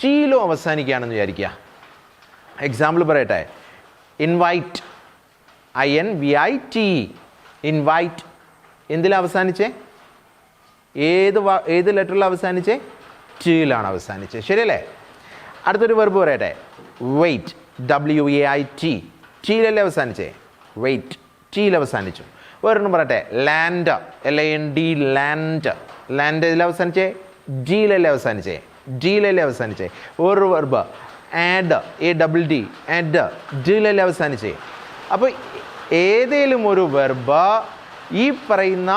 ടീയിലോ അവസാനിക്കുകയാണെന്ന് വിചാരിക്കുക. എക്സാമ്പിൾ പറയട്ടെ. ഇൻവൈറ്റ്, INVIT, ഇൻവൈറ്റ് എന്തിലാണ് അവസാനിച്ചേ? ഏത് ലെറ്ററിൽ അവസാനിച്ചേ? ടീയിലാണ് അവസാനിച്ചത്, ശരിയല്ലേ? അടുത്തൊരു വെർബ് പറയട്ടെ. വെയിറ്റ്, WAIT, ടീയിലല്ലേ അവസാനിച്ചേ? വെയിറ്റ്, ടീയിൽ അവസാനിച്ചു. വേറൊന്നും പറയട്ടെ. Land, LAND, land. ലാൻഡ് ഇതിൽ അവസാനിച്ചേ? ഡിയിലല്ലേ അവസാനിച്ചേ? ഡിയിലല്ലേ അവസാനിച്ചേ? വേറൊരു വെർബ് ആഡ്, ADD, ആഡ്, ഡിയിലല്ലേ അവസാനിച്ചേ? അപ്പോൾ ഏതേലും ഒരു വെർബ് ഈ പറയുന്ന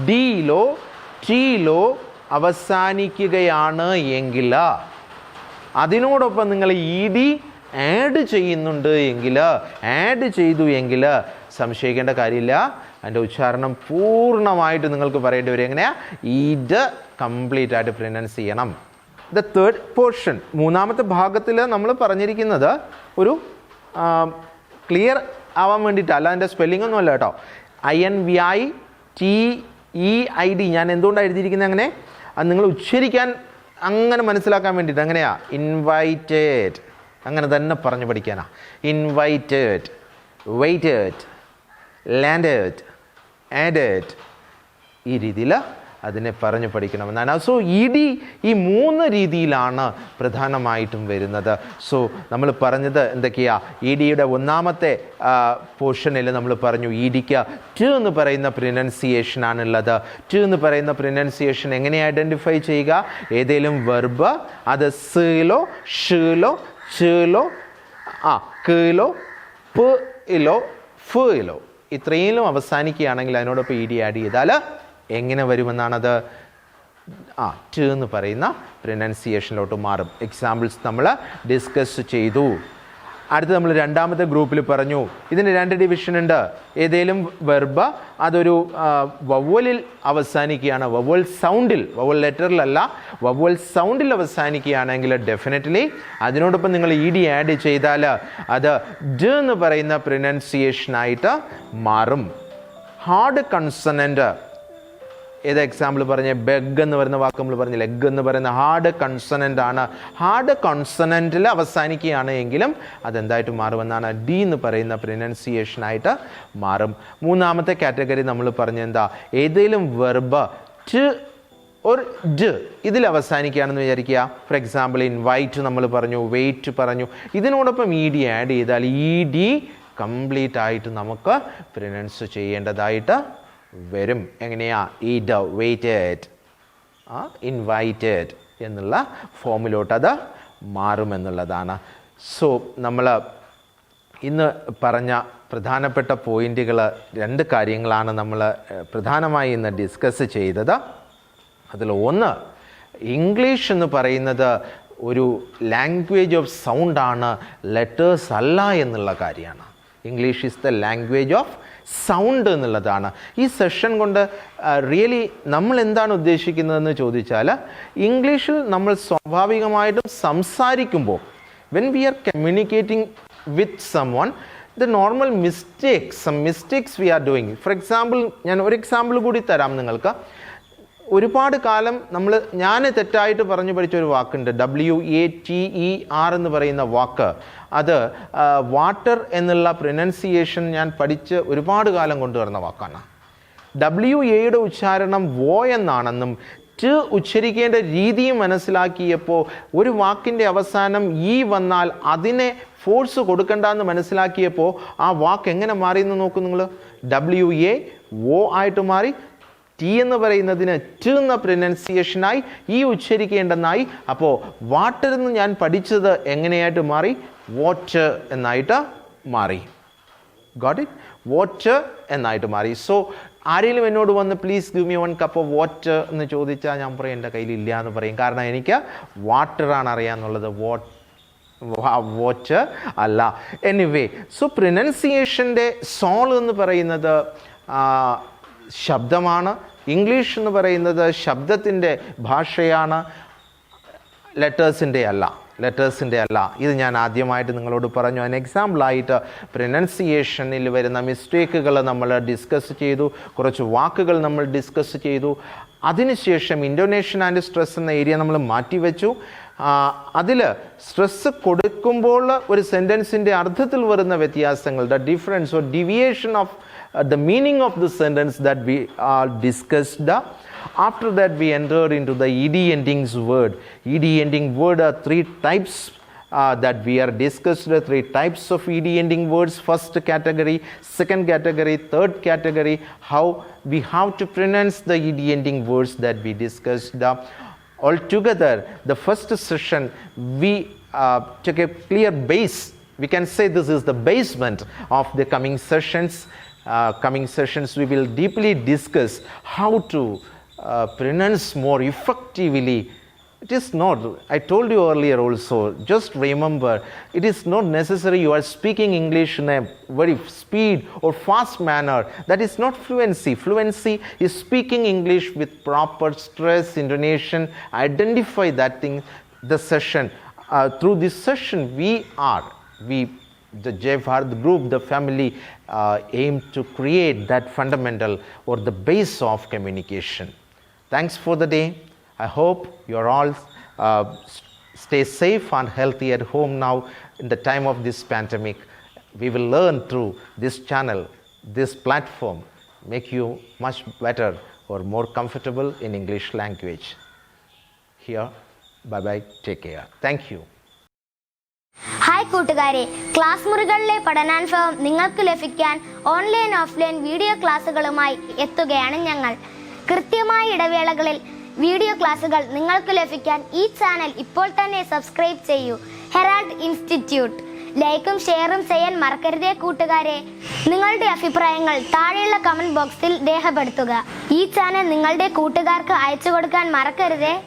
ഡിയിലോ ടീയിലോ അവസാനിക്കുകയാണ് എങ്കിൽ, അതിനോടൊപ്പം നിങ്ങൾ ഇ ഡി ആഡ് ചെയ്യുന്നുണ്ട് എങ്കിൽ, ആഡ് ചെയ്തു എങ്കിൽ സംശയിക്കേണ്ട കാര്യമില്ല. അതിൻ്റെ ഉച്ചാരണം പൂർണ്ണമായിട്ട് നിങ്ങൾക്ക് പറയേണ്ടി വരും. എങ്ങനെയാ? ഈഡ് കംപ്ലീറ്റ് ആയിട്ട് പ്രൊനൗൺസ് ചെയ്യണം. ദ തേർഡ് പോർഷൻ, മൂന്നാമത്തെ ഭാഗത്തിൽ നമ്മൾ പറഞ്ഞിരിക്കുന്നത് ഒരു ക്ലിയർ ആവാൻ വേണ്ടിയിട്ടല്ല, അതിൻ്റെ സ്പെല്ലിംഗ് ഒന്നും അല്ല കേട്ടോ. INVITEID ഞാൻ എന്തുകൊണ്ടാണ് എഴുതിയിരിക്കുന്നത് അങ്ങനെ? അത് നിങ്ങൾ ഉച്ചരിക്കാൻ അങ്ങനെ മനസ്സിലാക്കാൻ വേണ്ടിയിട്ട്. എങ്ങനെയാ? ഇൻവൈറ്റഡ്, അങ്ങനെ തന്നെ പറഞ്ഞു പഠിക്കാനാ. ഇൻവൈറ്റഡ്, വെയിറ്റഡ്, ലാൻഡഡ്, ആഡഡ്, ഈ രീതിയിൽ അതിനെ പറഞ്ഞു പഠിക്കണമെന്നാണ്. സോ ഇ ഡി ഈ മൂന്ന് രീതിയിലാണ് പ്രധാനമായിട്ടും വരുന്നത്. സോ നമ്മൾ പറഞ്ഞത് എന്തൊക്കെയാ? ഇ ഡിയുടെ ഒന്നാമത്തെ പോർഷനിൽ നമ്മൾ പറഞ്ഞു ഇ ഡിക്ക് ട് എന്ന് പറയുന്ന പ്രിനൗൺസിയേഷൻ ആണുള്ളത്. ട് എന്ന് പറയുന്ന പ്രിനൗൺസിയേഷൻ എങ്ങനെ ഐഡൻറ്റിഫൈ ചെയ്യുക? ഏതെങ്കിലും വെർബ് അത് സിലോ, ഷിലോ, ചിലോ, കിലോ, പിലോ, ഫിലോ ഇത്രയിലും അവസാനിക്കുകയാണെങ്കിൽ അതിനോടൊപ്പം ഇ ഡി ആഡ് ചെയ്താൽ എങ്ങനെ വരുമെന്നാണത്? ട് എന്ന് പറയുന്ന പ്രൊനൗൺസിയേഷനിലോട്ട് മാറും. എക്സാമ്പിൾസ് നമ്മൾ ഡിസ്കസ് ചെയ്തു. അടുത്ത് നമ്മൾ രണ്ടാമത്തെ ഗ്രൂപ്പിൽ പറഞ്ഞു ഇതിന് രണ്ട് ഡിവിഷൻ ഉണ്ട്. ഏതെങ്കിലും വെർബ് അതൊരു വവ്വലിൽ അവസാനിക്കുകയാണ്, വവ്വൽ സൗണ്ടിൽ, വവ്വൽ ലെറ്ററിലല്ല, വവ്വൽ സൗണ്ടിൽ അവസാനിക്കുകയാണെങ്കിൽ ഡെഫിനറ്റ്ലി അതിനോടൊപ്പം നിങ്ങൾ ഇ ഡി ആഡ് ചെയ്താൽ അത് ഡ എന്ന് പറയുന്ന പ്രൊനൗൺസിയേഷനായിട്ട് മാറും. ഹാർഡ് കൺസണൻ്റ്, ഏത് എക്സാമ്പിൾ പറഞ്ഞ? ബെഗ് എന്ന് പറയുന്ന വാക്ക് നമ്മൾ പറഞ്ഞില്ല. എഗ് എന്ന് പറയുന്ന ഹാർഡ് കൺസണൻ്റ് ആണ്. ഹാർഡ് കൺസണൻറ്റിൽ അവസാനിക്കുകയാണ് എങ്കിലും അതെന്തായിട്ട് മാറുമെന്നാണ്? ഡി എന്ന് പറയുന്ന പ്രൊനൗൺസിയേഷനായിട്ട് മാറും. മൂന്നാമത്തെ കാറ്റഗറി നമ്മൾ പറഞ്ഞ എന്താ? ഏതെങ്കിലും വെർബ് ട് ഒരു ഡ ഇതിൽ അവസാനിക്കുകയാണെന്ന് വിചാരിക്കുക. ഫോർ എക്സാമ്പിൾ ഇൻവൈറ്റ് നമ്മൾ പറഞ്ഞു, വെയിറ്റ് പറഞ്ഞു. ഇതിനോടൊപ്പം ഇ ഡി ആഡ് ചെയ്താൽ ഇ ഡി കംപ്ലീറ്റ് ആയിട്ട് നമുക്ക് പ്രൊനൗൺസ് ചെയ്യേണ്ടതായിട്ട് വരും. എങ്ങനെയാ? ഈഡ്, വെയിറ്റഡ്, ഇൻവൈറ്റഡ് എന്നുള്ള ഫോമിലോട്ട് അത് മാറുമെന്നുള്ളതാണ്. സോ നമ്മൾ ഇന്ന് പറഞ്ഞ പ്രധാനപ്പെട്ട പോയിന്റുകൾ രണ്ട് കാര്യങ്ങളാണ് നമ്മൾ പ്രധാനമായി ഇന്ന് ഡിസ്കസ് ചെയ്തത്. അതിൽ ഒന്ന്, ഇംഗ്ലീഷ് എന്ന് പറയുന്നത് ഒരു ലാംഗ്വേജ് ഓഫ് സൗണ്ടാണ്, ലെറ്റേഴ്സ് അല്ല എന്നുള്ള കാര്യമാണ്. English is the language of sound എന്നുള്ളതാണ്. ഈ സെഷൻ കൊണ്ട് റിയലി നമ്മൾ എന്താണ് ഉദ്ദേശിക്കുന്നതെന്ന് ചോദിച്ചാൽ, ഇംഗ്ലീഷിൽ നമ്മൾ സ്വാഭാവികമായിട്ടും സംസാരിക്കുമ്പോൾ when we are communicating with someone, the normal some mistakes we are doing. For example, ഞാൻ ഒരു എക്സാമ്പിൾ കൂടി തരാം നിങ്ങൾക്ക്. ഒരുപാട് കാലം ഞാൻ തെറ്റായിട്ട് പറഞ്ഞു പഠിച്ച ഒരു വാക്കുണ്ട്, WATER എന്ന് പറയുന്ന വാക്ക്. അത് വാട്ടർ എന്നുള്ള പ്രൊനൗൺസിയേഷൻ ഞാൻ പഠിച്ച് ഒരുപാട് കാലം കൊണ്ടുവരുന്ന വാക്കാണ്. WAയുടെ ഉച്ചാരണം വോ എന്നാണെന്നും ട് ഉച്ചരിക്കേണ്ട രീതിയും മനസ്സിലാക്കിയപ്പോൾ ഒരു വാക്കിൻ്റെ അവസാനം ഈ വന്നാൽ അതിനെ ഫോഴ്സ് കൊടുക്കണ്ടെന്ന് മനസ്സിലാക്കിയപ്പോൾ ആ വാക്ക് എങ്ങനെ മാറിയെന്ന് നോക്കൂ നിങ്ങൾ. WA വോ ആയിട്ട് മാറി, ടി എന്ന് പറയുന്നതിന് ട് എന്ന പ്രൊനൗൺസിയേഷനായി ഈ ഉച്ചരിക്കേണ്ടെന്നായി. അപ്പോൾ വാട്ടർ എന്ന് ഞാൻ പഠിച്ചത് എങ്ങനെയായിട്ട് മാറി? വാട്ടർ എന്നായിട്ട് മാറി. Got it? വാട്ടർ എന്നായിട്ട് മാറി. സോ ആരെങ്കിലും എന്നോട് വന്ന് please give me 1 cup of water എന്ന് ചോദിച്ചാൽ ഞാൻ പറയും എൻ്റെ കയ്യിൽ ഇല്ല എന്ന് പറയും. കാരണം എനിക്ക് വാട്ടറാണ് അറിയാമെന്നുള്ളത്, വാട്ടർ അല്ല. എനിവേ, സോ പ്രൊനൗൺസിയേഷൻ്റെ സോൾ എന്ന് പറയുന്നത് ശബ്ദമാണ്. ഇംഗ്ലീഷ് എന്ന് പറയുന്നത് ശബ്ദത്തിൻ്റെ ഭാഷയാണ്, ലെറ്റേഴ്സിൻ്റെ അല്ല. ഇത് ഞാൻ ആദ്യമായിട്ട് നിങ്ങളോട് പറഞ്ഞു. അതിന് എക്സാമ്പിളായിട്ട് പ്രൊനൗൺസിയേഷനിൽ വരുന്ന മിസ്റ്റേക്കുകൾ നമ്മൾ ഡിസ്കസ് ചെയ്തു, കുറച്ച് വാക്കുകൾ നമ്മൾ ഡിസ്കസ് ചെയ്തു. അതിനുശേഷം ഇൻറ്റോനേഷൻ ആൻഡ് സ്ട്രെസ് എന്ന ഏരിയ നമ്മൾ മാറ്റിവെച്ചു. അതിൽ സ്ട്രെസ് കൊടുക്കുമ്പോൾ ഒരു സെൻറ്റൻസിൻ്റെ അർത്ഥത്തിൽ വരുന്ന വ്യത്യാസങ്ങൾ, the difference or deviation of the meaning of the sentence that we discussed. After that we entered into the ed endings word. Ed ending word are 3 types that we are discussed. 3 types of ed ending words. First category, second category, third category. How we have to pronounce the ed ending words that we discussed. Altogether, the first session we took a clear base. We can say this is the basement of the coming sessions. We will deeply discuss how to pronounce more effectively. It is not, I told you earlier also, just remember, it is not necessary you are speaking English in a very speed or fast manner. That is not fluency. Fluency is speaking English with proper stress, intonation. Identify that thing, the session. Through this session, the Jai Bharat group, the family, aim to create that fundamental or the base of communication. Thanks for the day. I hope you are all stay safe and healthy at home now in the time of this pandemic. We will learn through this channel, this platform, make you much better or more comfortable in English language. Here, bye-bye, take care. Thank you. Hi കൂട്ടുകാരെ, class മുറികളിലെ പഠനാനുഭവം നിങ്ങൾക്ക് ലഭിക്കാൻ online offline video ക്ലാസ്സുകളുമായി എത്തുകയാണ് ഞങ്ങൾ. കൃത്യമായ ഇടവേളകളിൽ video ക്ലാസ്സുകൾ നിങ്ങൾക്ക് ലഭിക്കാൻ ഈ ചാനൽ ഇപ്പോൾ തന്നെ സബ്സ്ക്രൈബ് ചെയ്യൂ. Herald institute. ലൈക്കും ഷെയറും ചെയ്യാൻ മറക്കരുതേ കൂട്ടുകാരെ. നിങ്ങളുടെ അഭിപ്രായങ്ങൾ താഴെയുള്ള കമന്റ് ബോക്സിൽ രേഖപ്പെടുത്തുക. ഈ ചാനൽ നിങ്ങളുടെ കൂട്ടുകാർക്ക് അയച്ചു കൊടുക്കാൻ മറക്കരുതേ.